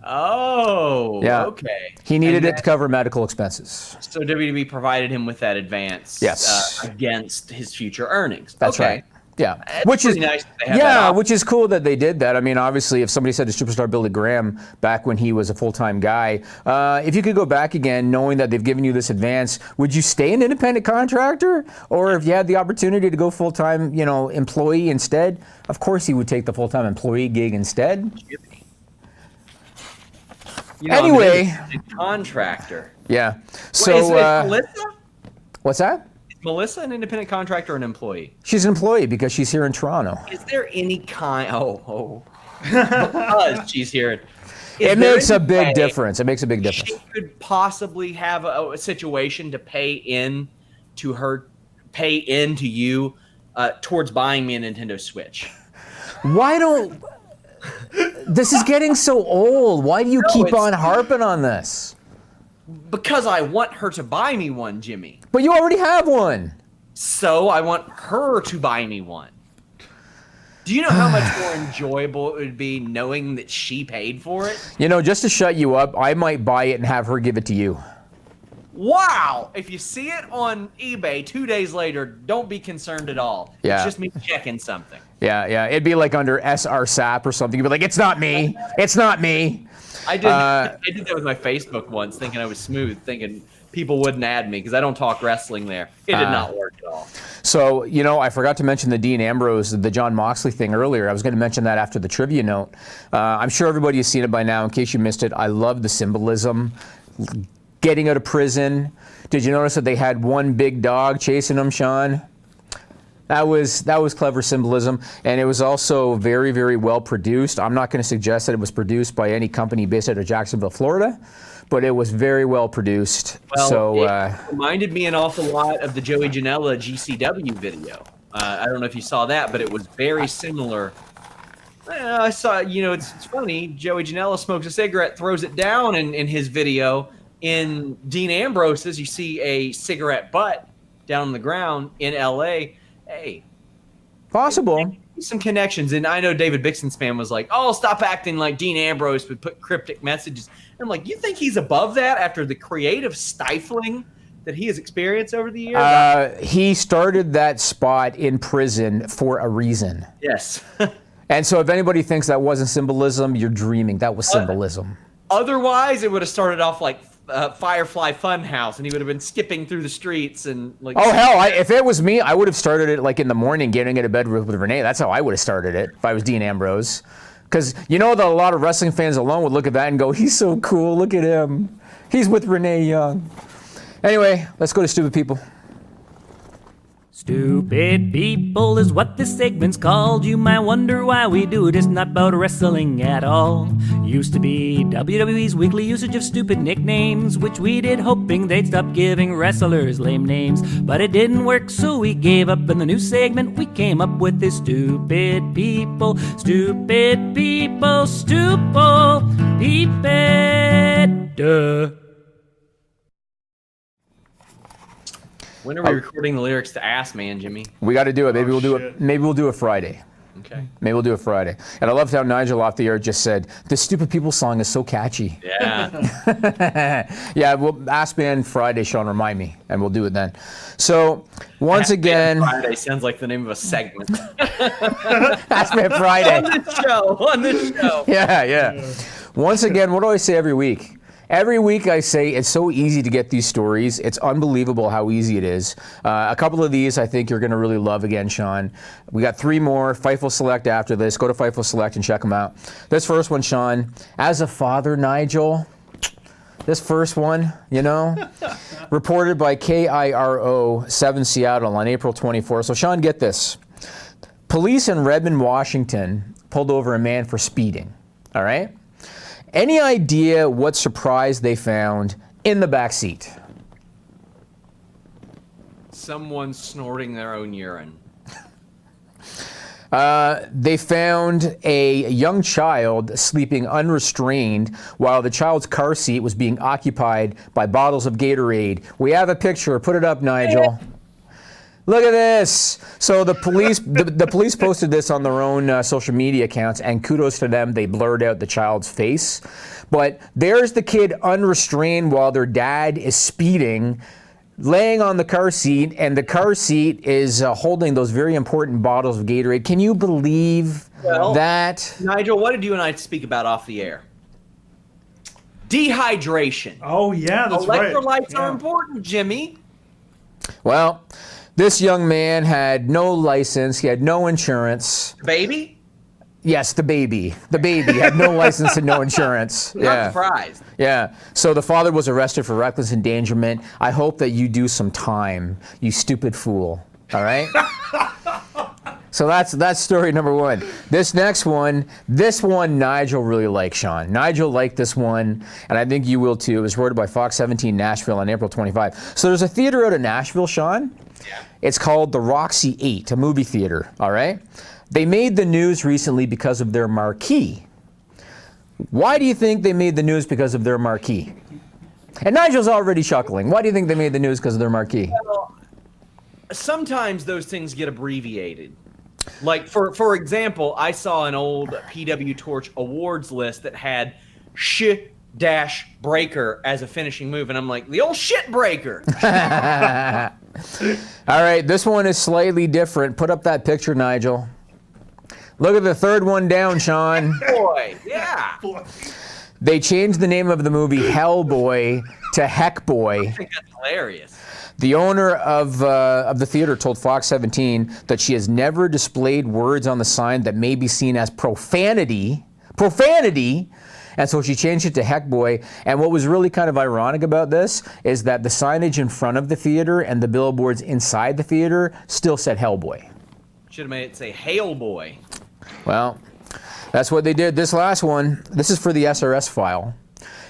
Oh. Yeah. Okay. He needed it to cover medical expenses. So WWE provided him with that advance. Yes. Against his future earnings. That's right. Yeah, It's pretty nice that they have that option. which is cool that they did that. I mean, obviously, if somebody said to superstar Billy Graham back when he was a full-time guy, if you could go back again, knowing that they've given you this advance, would you stay an independent contractor, or if you had the opportunity to go full-time, employee instead? Of course, he would take the full-time employee gig instead. Anyway, I'm a contractor. Yeah. So is Melissa? What's that? Melissa an independent contractor or an employee? She's an employee because she's here in Toronto. Is there any kind? Because she's here. It makes a big difference. It makes a big difference. She could possibly have a situation to pay into you towards buying me a Nintendo Switch. Why don't? This is getting so old. Why do you keep on harping on this? Because I want her to buy me one, Jimmy. But you already have one. So I want her to buy me one. Do you know how much more enjoyable it would be knowing that she paid for it? Just to shut you up, I might buy it and have her give it to you. Wow! If you see it on eBay 2 days later, don't be concerned at all. Yeah. It's just me checking something. Yeah. It'd be like under SR Sapp or something. You'd be like, it's not me. It's not me. I did that with my Facebook once, thinking I was smooth, thinking people wouldn't add me because I don't talk wrestling there. It did not work at all. So, I forgot to mention the Dean Ambrose, the John Moxley thing earlier. I was going to mention that after the trivia note. I'm sure everybody has seen it by now. In case you missed it, I love the symbolism. Getting out of prison. Did you notice that they had one big dog chasing him, Sean? That was clever symbolism, and it was also very, very well produced. I'm not going to suggest that it was produced by any company based out of Jacksonville, Florida, but it was very well produced. Well, it reminded me an awful lot of the Joey Janela GCW video. I don't know if you saw that, but it was very similar. I saw, it's funny. Joey Janela smokes a cigarette, throws it down in his video. In Dean Ambrose's, you see a cigarette butt down on the ground in L.A. Hey, possible. Some connections, and I know David Bixenspan was like, "Oh, stop acting like Dean Ambrose would put cryptic messages." And I'm like, "You think he's above that after the creative stifling that he has experienced over the years?" He started that spot in prison for a reason. Yes. And so, if anybody thinks that wasn't symbolism, you're dreaming. That was symbolism. Otherwise, it would have started off like Firefly Funhouse, and he would have been skipping through the streets and like. Oh hell! If it was me, I would have started it like in the morning, getting into bed with Renee. That's how I would have started it if I was Dean Ambrose, because that a lot of wrestling fans alone would look at that and go, "He's so cool. Look at him. He's with Renee Young." Anyway, let's go to stupid people. Stupid people is what this segment's called. You might wonder why we do it. It's not about wrestling at all. Used to be WWE's weekly usage of stupid nicknames, which we did hoping they'd stop giving wrestlers lame names. But it didn't work, so we gave up. In the new segment, we came up with this stupid people. Stupid people, stupid people. Duh. When are we recording the lyrics to Ass Man, Jimmy? We got to do it. Maybe we'll do it. Maybe we'll do it Friday. Okay. Maybe we'll do it Friday. And I loved how Nigel off the air just said, "The Stupid People song is so catchy." Yeah. Yeah, well, Ass Man Friday, Sean, remind me, and we'll do it then. So, once again... Friday sounds like the name of a segment. Ass Man Friday. On this show. Yeah. Once again, what do I say every week? Every week I say it's so easy to get these stories. It's unbelievable how easy it is. A couple of these I think you're going to really love again, Sean. We got 3 more. Fightful Select after this. Go to Fightful Select and check them out. This first one, Sean, as a father, Nigel, this first one, reported by KIRO 7 Seattle on April 24th. So, Sean, get this. Police in Redmond, Washington pulled over a man for speeding. All right? Any idea what surprise they found in the back seat? Someone snorting their own urine. They found a young child sleeping unrestrained while the child's car seat was being occupied by bottles of Gatorade. We have a picture. Put it up, Nigel. Look at this. So the police, the police posted this on their own social media accounts, and kudos to them. They blurred out the child's face. But there's the kid unrestrained while their dad is speeding. laying on the car seat, and the car seat is holding those very important bottles of Gatorade. Can you believe that? Nigel, what did you and I speak about off the air? Dehydration. Oh, yeah, that's right. Electrolytes are important, Jimmy. Well, this young man had no license. He had no insurance. Baby? Yes, the baby. The baby had no license and no insurance. Not surprised. Yeah. So the father was arrested for reckless endangerment. I hope that you do some time, you stupid fool. All right? So that's story number one. This next one, Nigel really liked, Sean. Nigel liked this one, and I think you will too. It was reported by Fox 17 Nashville on April 25. So there's a theater out of Nashville, Sean. Yeah. It's called the Roxy 8, a movie theater, all right? They made the news recently because of their marquee. Why do you think they made the news because of their marquee? And Nigel's already chuckling. Why do you think they made the news because of their marquee? Well, sometimes those things get abbreviated. Like, for example, I saw an old PW Torch awards list that had Sh-Breaker as a finishing move, and I'm like, the old shit breaker. All right, this one is slightly different. Put up that picture, Nigel. Look at the third one down, Sean. Boy, yeah. They changed the name of the movie Hellboy to Heck Boy. I think that's hilarious. The owner of the theater told Fox 17 that she has never displayed words on the sign that may be seen as profanity, and so she changed it to Heck Boy. And what was really kind of ironic about this is that the signage in front of the theater and the billboards inside the theater still said Hellboy. Should have made it say Hail Boy. Well, that's what they did. This last one, this is for the SRS file.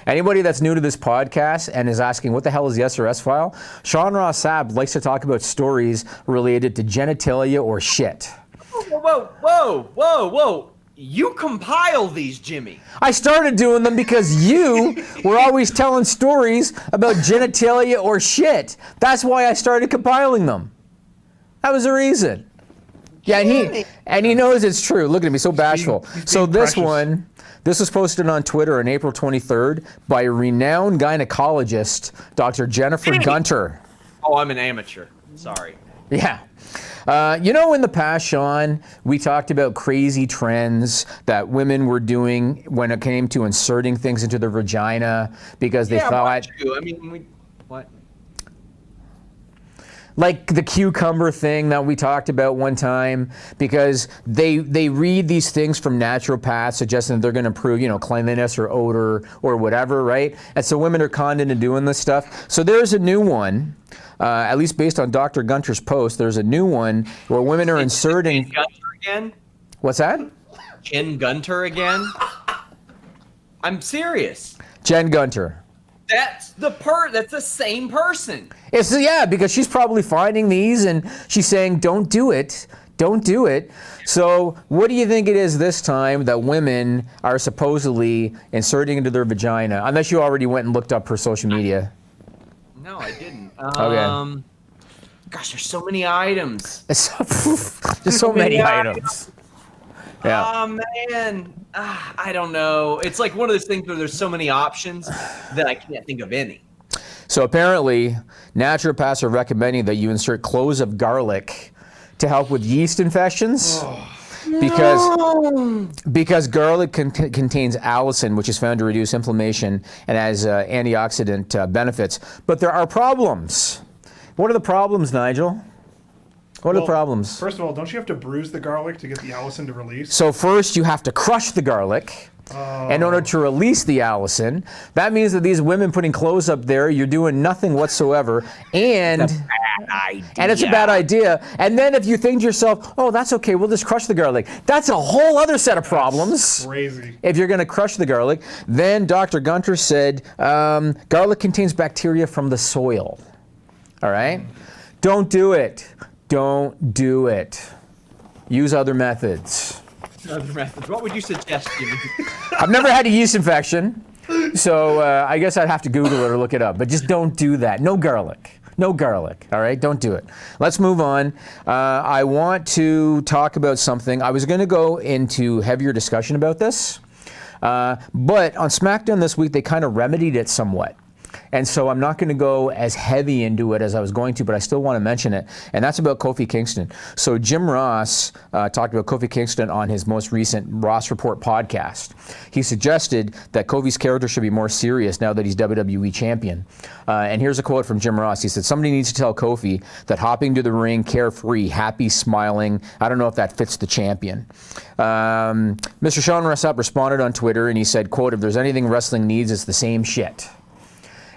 Anybody that's new to this podcast and is asking, what the hell is the SRS file? Sean Ross Sapp likes to talk about stories related to genitalia or shit. Whoa. You compile these, Jimmy. I started doing them because you were always telling stories about genitalia or shit. That's why I started compiling them. That was the reason. Yeah, and he knows it's true. Look at him, he's so bashful. So this one, this was posted on Twitter on April 23rd by renowned gynecologist, Dr. Jennifer Gunter. Oh, I'm an amateur. Sorry. Yeah. You know, in the past, Sean, we talked about crazy trends that women were doing when it came to inserting things into their vagina because they thought... What? Like the cucumber thing that we talked about one time, because they read these things from naturopaths suggesting that they're going to improve, cleanliness or odor or whatever, right? And so women are conned into doing this stuff. So there's a new one, at least based on Dr. Gunter's post, there's a new one where women are inserting... Jen Gunter again? What's that? Jen Gunter again? I'm serious. Jen Gunter. That's the same person. Yeah, because she's probably finding these and she's saying, don't do it. Don't do it. So what do you think it is this time that women are supposedly inserting into their vagina? Unless you already went and looked up her social media. No, I didn't. Okay. Gosh, there's so many items. There's so many items. Yeah. Oh, man. I don't know. It's like one of those things where there's so many options that I can't think of any. So apparently, naturopaths are recommending that you insert cloves of garlic to help with yeast infections. Because garlic contains allicin, which is found to reduce inflammation and has antioxidant benefits. But there are problems. What are the problems, Nigel? What are the problems? First of all, don't you have to bruise the garlic to get the allicin to release? So first you have to crush the garlic in order to release the allicin. That means that these women putting cloves up there, you're doing nothing whatsoever. And It's a bad idea. And it's a bad idea. And then if you think to yourself, oh, that's okay, we'll just crush the garlic. That's a whole other set of problems. Crazy. If you're going to crush the garlic. Then Dr. Gunter said garlic contains bacteria from the soil. All right? Don't do it. Don't do it. Use other methods. Other methods. What would you suggest, Jimmy? I've never had a yeast infection, so I guess I'd have to Google it or look it up. But just don't do that. No garlic. No garlic. All right? Don't do it. Let's move on. I want to talk about something. I was going to go into heavier discussion about this, but on SmackDown this week, they kind of remedied it somewhat. And so I'm not going to go as heavy into it as I was going to, but I still want to mention it. And that's about Kofi Kingston. So Jim Ross talked about Kofi Kingston on his most recent Ross Report podcast. He suggested that Kofi's character should be more serious now that he's WWE champion. And here's a quote from Jim Ross. He said, somebody needs to tell Kofi that hopping to the ring, carefree, happy, smiling, I don't know if that fits the champion. Mr. Sean Ross Sapp responded on Twitter and he said, quote, if there's anything wrestling needs, it's the same shit.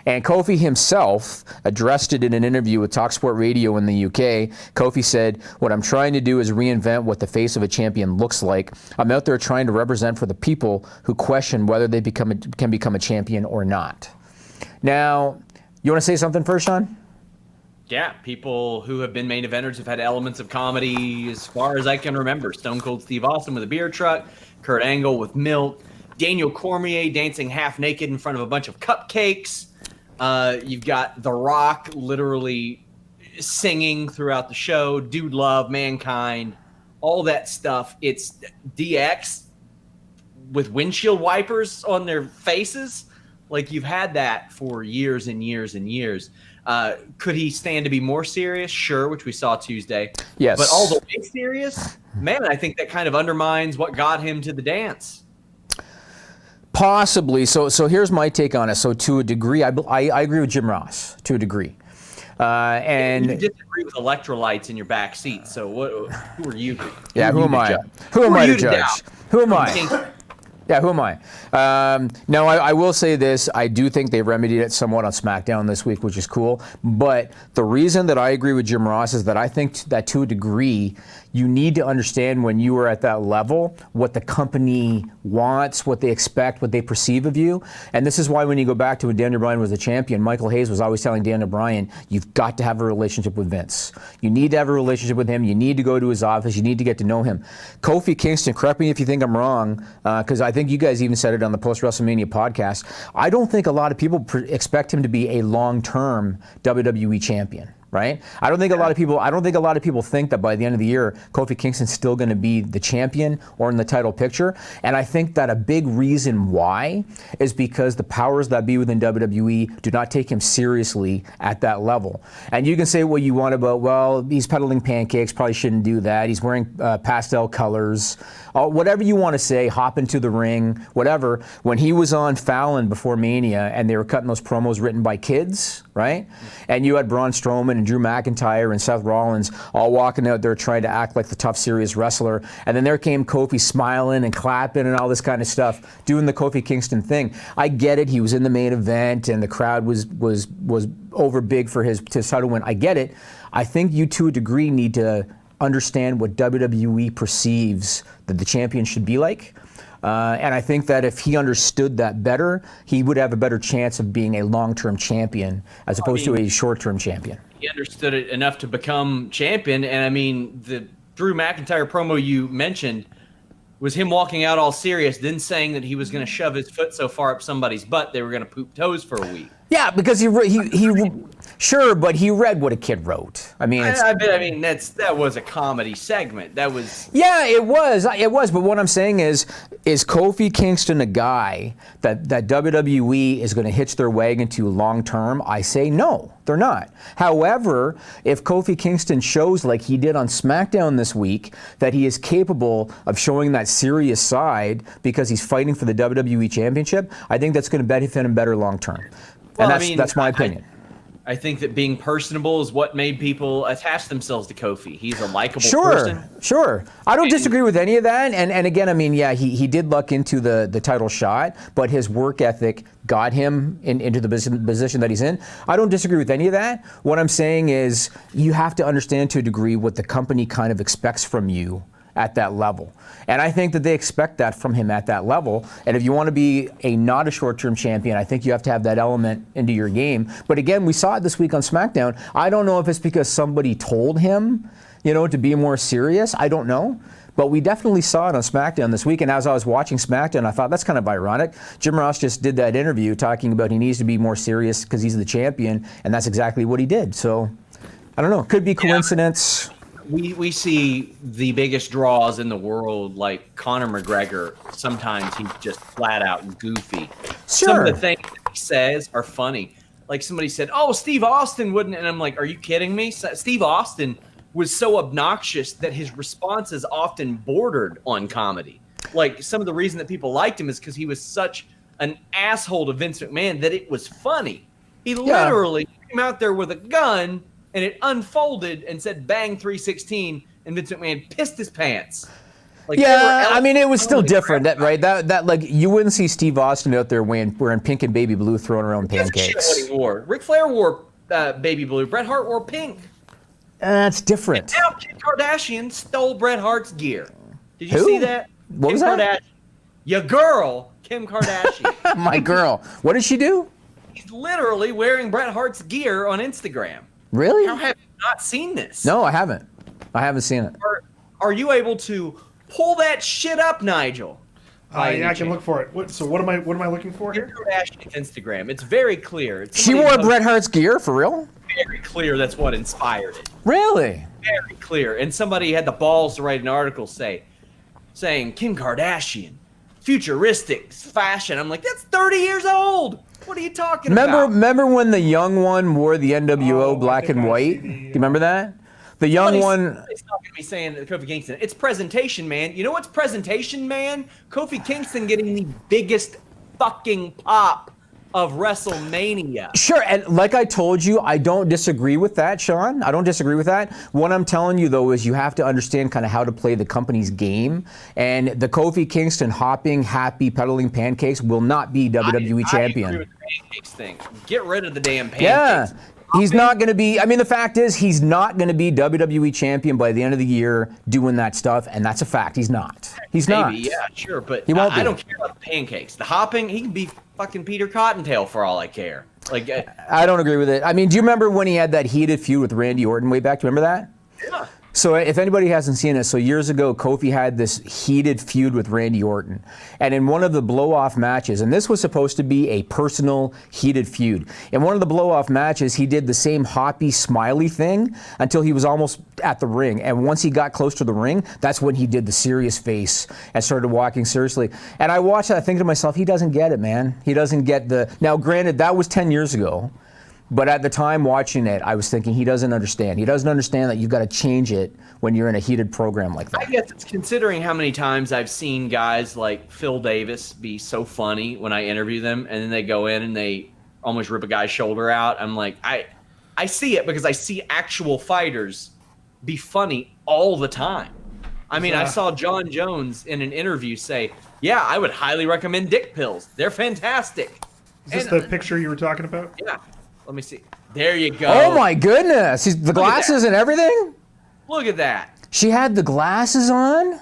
And Kofi himself addressed it in an interview with TalkSport Radio in the UK. Kofi said, what I'm trying to do is reinvent what the face of a champion looks like. I'm out there trying to represent for the people who question whether they can become a champion or not. Now, you want to say something first, Sean? Yeah, people who have been main eventers have had elements of comedy as far as I can remember. Stone Cold Steve Austin with a beer truck, Kurt Angle with milk, Daniel Cormier dancing half naked in front of a bunch of cupcakes. You've got The Rock literally singing throughout the show, Dude Love, Mankind, all that stuff. It's DX with windshield wipers on their faces. Like, you've had that for years and years and years. Could he stand to be more serious? Sure, which we saw Tuesday. Yes. But all the way serious? Man, I think that kind of undermines what got him to the dance. Possibly. So here's my take on it. So to a degree, I agree with Jim Ross to a degree. And you disagree with electrolytes in your back seat. So who are you? Who am I? Who am I to judge? Who am I? Yeah, who am I? Now, I will say this. I do think they remedied it somewhat on SmackDown this week, which is cool. But the reason that I agree with Jim Ross is that I think that to a degree, you need to understand when you are at that level what the company wants, what they expect, what they perceive of you. And this is why when you go back to when Daniel Bryan was the champion, Michael Hayes was always telling Daniel Bryan, you've got to have a relationship with Vince. You need to have a relationship with him. You need to go to his office. You need to get to know him. Kofi Kingston, correct me if you think I'm wrong, because I think you guys even said it on the post-WrestleMania podcast. I don't think a lot of people expect him to be a long-term WWE champion. Right? I don't think a lot of people think that by the end of the year, Kofi Kingston's still going to be the champion or in the title picture. And I think that a big reason why is because the powers that be within WWE do not take him seriously at that level. And you can say what you want about, well, he's peddling pancakes, probably shouldn't do that. He's wearing pastel colors. Whatever you want to say, hop into the ring, whatever. When he was on Fallon before Mania and they were cutting those promos written by kids, right? And you had Braun Strowman and Drew McIntyre and Seth Rollins all walking out there trying to act like the tough, serious wrestler. And then there came Kofi smiling and clapping and all this kind of stuff, doing the Kofi Kingston thing. I get it. He was in the main event and the crowd was over big for his title win. I get it. I think you to a degree need to understand what WWE perceives that the champion should be like. And I think that if he understood that better, he would have a better chance of being a long-term champion as opposed to a short-term champion. He understood it enough to become champion. And I mean, the Drew McIntyre promo you mentioned was him walking out all serious, then saying that he was going to shove his foot so far up somebody's butt they were going to poop toes for a week. Yeah, because he sure, but he read what a kid wrote. I mean, that was a comedy segment. That was it was. But what I'm saying is Kofi Kingston a guy that WWE is going to hitch their wagon to long term? I say no, they're not. However, if Kofi Kingston shows like he did on SmackDown this week that he is capable of showing that serious side because he's fighting for the WWE Championship, I think that's going to benefit him better long term. Well, and that's my opinion. I think that being personable is what made people attach themselves to Kofi. He's a likable person. Sure. I don't disagree with any of that. And again, I mean, yeah, he did luck into the title shot, but his work ethic got him into the position that he's in. I don't disagree with any of that. What I'm saying is you have to understand to a degree what the company kind of expects from you at that level. And I think that they expect that from him at that level. And if you want to be not a short-term champion, I think you have to have that element into your game. But again, we saw it this week on SmackDown. I don't know if it's because somebody told him, to be more serious. I don't know. But we definitely saw it on SmackDown this week. And as I was watching SmackDown, I thought that's kind of ironic. Jim Ross just did that interview talking about he needs to be more serious because he's the champion. And that's exactly what he did. So, I don't know. Could be coincidence. Yeah. We see the biggest draws in the world, like Conor McGregor. Sometimes he's just flat out goofy. Sure. Some of the things that he says are funny. like somebody said, "Oh, Steve Austin wouldn't," and I'm like, "Are you kidding me?" Steve Austin was so obnoxious that his responses often bordered on comedy. Like, some of the reason that people liked him is because he was such an asshole to Vince McMahon that it was funny. He literally came out there with a gun and it unfolded and said "bang 316," and Vince McMahon pissed his pants. Like, I mean, it was still different, right? That like, you wouldn't see Steve Austin out there wearing pink and baby blue, throwing around pancakes. What he wore. Ric Flair wore baby blue. Bret Hart wore pink. That's different. And now Kim Kardashian stole Bret Hart's gear. Did you Who? see that? What was that? Your girl, Kim Kardashian. My girl. What did she do? He's literally wearing Bret Hart's gear on Instagram. Really? How have you not seen this? No, I haven't. I haven't seen it. Are you able to pull that shit up, Nigel? Yeah, I can look for it. What am I looking for Kim here? Kardashian's Instagram. It's very clear. She wore Bret Hart's gear, for real? Very clear that's what inspired it. Really? Very clear. And somebody had the balls to write an article saying Kim Kardashian, futuristic fashion. I'm like, that's 30 years old. What are you talking about? Remember when the young one wore the NWO black and white? Do you remember that? The young one. It's not going to be saying that Kofi Kingston. It's presentation, man. You know what's presentation, man? Kofi Kingston getting the biggest fucking pop of WrestleMania. Sure, and like I told you, I don't disagree with that, Sean. I don't disagree with that. What I'm telling you, though, is you have to understand kind of how to play the company's game. And the Kofi Kingston hopping, happy, peddling pancakes will not be WWE champion. I agree with the pancakes thing. Get rid of the damn pancakes. Yeah. He's not going to be, I mean, the fact is, he's not going to be WWE champion by the end of the year doing that stuff, and that's a fact. He's not. He's not. Maybe, yeah, sure, but He won't I be. don't care about the pancakes. The hopping, he can be fucking Peter Cottontail for all I care. Like, I don't agree with it. I mean, do you remember when he had that heated feud with Randy Orton way back? Do you remember that? yeah. So if anybody hasn't seen it, so years ago, Kofi had this heated feud with Randy Orton. And in one of the blow-off matches, and this was supposed to be a personal heated feud, in one of the blow-off matches, he did the same hoppy, smiley thing until he was almost at the ring. And once he got close to the ring, that's when he did the serious face and started walking seriously. And I watched that, I think to myself, he doesn't get it, man. He doesn't get the... Now, granted, that was 10 years ago. But at the time watching it, I was thinking he doesn't understand. He doesn't understand that you've got to change it when you're in a heated program like that. I guess it's considering how many times I've seen guys like Phil Davis be so funny when I interview them, and then they go in and they almost rip a guy's shoulder out. I'm like, I see it because I see actual fighters be funny all the time. I mean, I saw John Jones in an interview say, yeah, I would highly recommend dick pills. They're fantastic. Is this the picture you were talking about? Yeah. Let me see. There you go. Oh my goodness! The glasses and everything? Look at that. She had the glasses on?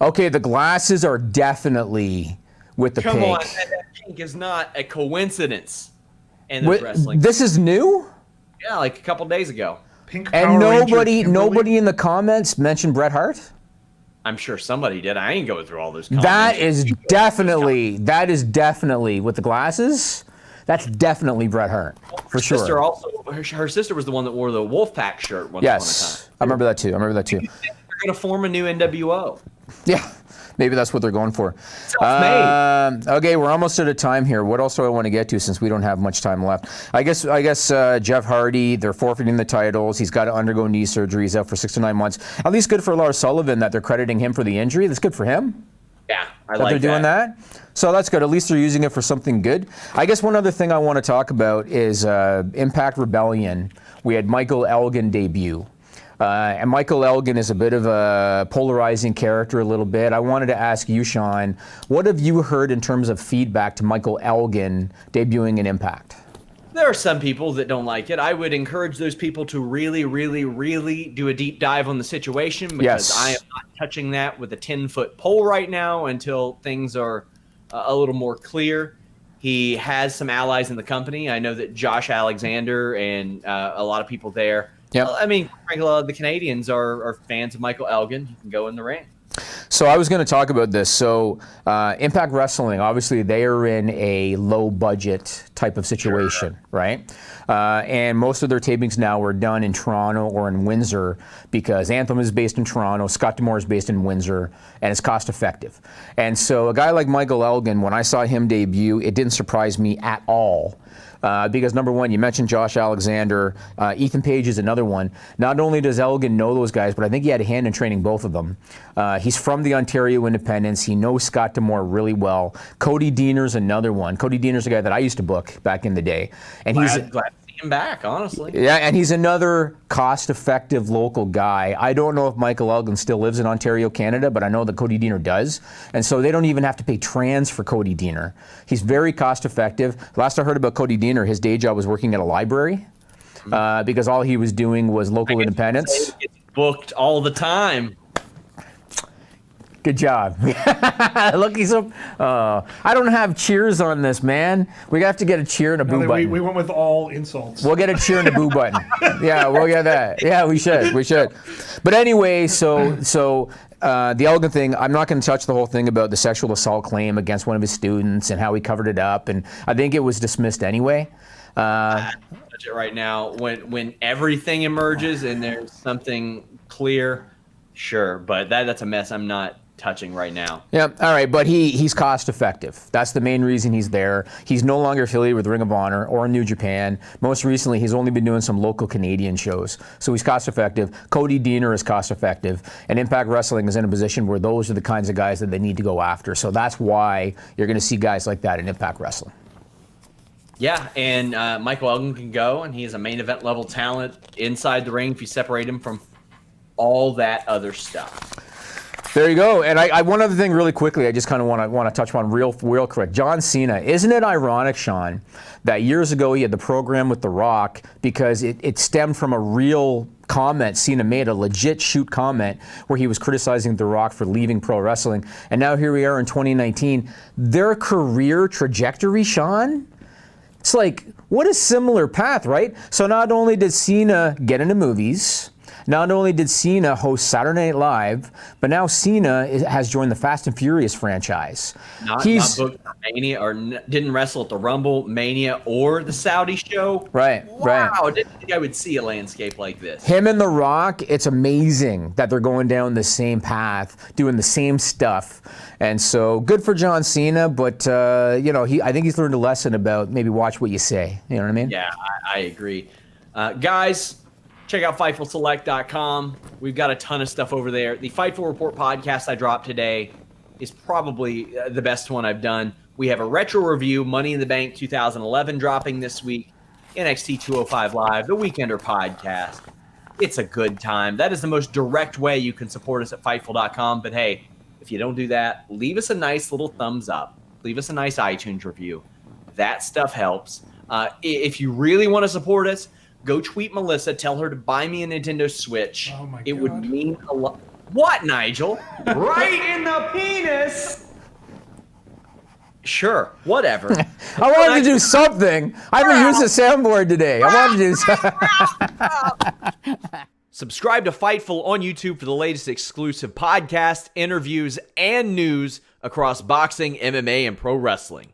Okay, the glasses are definitely with the Come pink. on, that pink is not a coincidence in the wrestling. This is new? Yeah, like a couple days ago. Pink And Power Ranger Kimberly? nobody in the comments mentioned Bret Hart? I'm sure somebody did. I ain't going through all those comments. That is definitely with the glasses. That's definitely Bret Hart, for sure. Sister also, her sister was the one that wore the Wolfpack shirt once upon a Yes, time. I remember that too. They're going to form a new NWO. Yeah, maybe that's what they're going for. Self-made. Okay, we're almost out of time here. What else do I want to get to since we don't have much time left? I guess Jeff Hardy, they're forfeiting the titles. He's got to undergo knee surgery. He's out for 6 to 9 months. At least good for Lars Sullivan that they're crediting him for the injury. That's good for him. Yeah, I That like they're doing that. So that's good. At least they're using it for something good. I guess one other thing I want to talk about is Impact Rebellion. We had Michael Elgin debut. And Michael Elgin is a bit of a polarizing character a little bit. I wanted to ask you, Sean, what have you heard in terms of feedback to Michael Elgin debuting in Impact? There are some people that don't like it. I would encourage those people to really, really, really do a deep dive on the situation because Yes. I am not touching that with a 10-foot pole right now until things are a little more clear. He has some allies in the company. I know that Josh Alexander and a lot of people there. Yep. I mean, frankly, a lot of the Canadians are fans of Michael Elgin. He can go in the ring. So I was going to talk about this. So Impact Wrestling, obviously they are in a low budget type of situation, right? And most of their tapings now are done in Toronto or in Windsor because Anthem is based in Toronto, Scott D'Amore is based in Windsor, and it's cost effective. And so a guy like Michael Elgin, when I saw him debut, it didn't surprise me at all because number one, you mentioned Josh Alexander. Ethan Page is another one. Not only does Elgin know those guys, but I think he had a hand in training both of them. He's from the Ontario Independents. He knows Scott D'Amore really well. Cody Deaner's another one. Cody Deaner's a guy that I used to book back in the day. And glad to see him back, honestly. Yeah, and he's another cost-effective local guy. I don't know if Michael Elgin still lives in Ontario, Canada, but I know that Cody Deaner does. And so they don't even have to pay trans for Cody Deaner. He's very cost-effective. Last I heard about Cody Deaner, his day job was working at a library because all he was doing was local independence. He gets booked all the time. Good job. Look, he's up. I don't have cheers on this, man. We have to get a cheer and a boo button. We went with all insults. We'll get a cheer and a boo button. Yeah, we'll get that. Yeah, we should. We should. But anyway, so the Elgin thing, I'm not going to touch the whole thing about the sexual assault claim against one of his students and how he covered it up. And I think it was dismissed anyway. Touch it right now. When everything emerges and there's something clear, sure. But that's a mess I'm not touching right now. Yeah, all right, but he's cost effective. That's the main reason he's there. He's no longer affiliated with Ring of Honor or New Japan. Most recently, he's only been doing some local Canadian shows. So he's cost effective. Cody Deaner is cost effective. And Impact Wrestling is in a position where those are the kinds of guys that they need to go after. So that's why you're going to see guys like that in Impact Wrestling. Yeah, and Michael Elgin can go, and he is a main event level talent inside the ring if you separate him from all that other stuff. There you go. And I one other thing really quickly, I just kind of want to touch on real quick. John Cena. Isn't it ironic, Sean, that years ago he had the program with The Rock because it stemmed from a real comment Cena made, a legit shoot comment where he was criticizing The Rock for leaving pro wrestling. And now here we are in 2019. Their career trajectory, Sean? It's like, what a similar path, right? So not only did Cena get into movies, not only did Cena host Saturday Night Live, but now Cena has joined the Fast and Furious franchise. Not booked for Mania or didn't wrestle at the Rumble, Mania, or the Saudi show. Right, right. Wow, didn't think I would see a landscape like this. Him and The Rock, it's amazing that they're going down the same path, doing the same stuff. And so good for John Cena, but I think he's learned a lesson about maybe watch what you say. You know what I mean? Yeah, I agree. Guys, check out FightfulSelect.com. We've got a ton of stuff over there. The Fightful Report podcast I dropped today is probably the best one I've done. We have a retro review, Money in the Bank 2011 dropping this week, NXT 205 Live, the Weekender podcast. It's a good time. That is the most direct way you can support us at Fightful.com. But hey, if you don't do that, leave us a nice little thumbs up. Leave us a nice iTunes review. That stuff helps. If you really want to support us, go tweet Melissa. Tell her to buy me a Nintendo Switch. Oh my God. It would mean a lot. What, Nigel? Right in the penis. Sure, whatever. I wanted to do something. I haven't used the soundboard today. I wanted to do something. Subscribe to Fightful on YouTube for the latest exclusive podcasts, interviews, and news across boxing, MMA, and pro wrestling.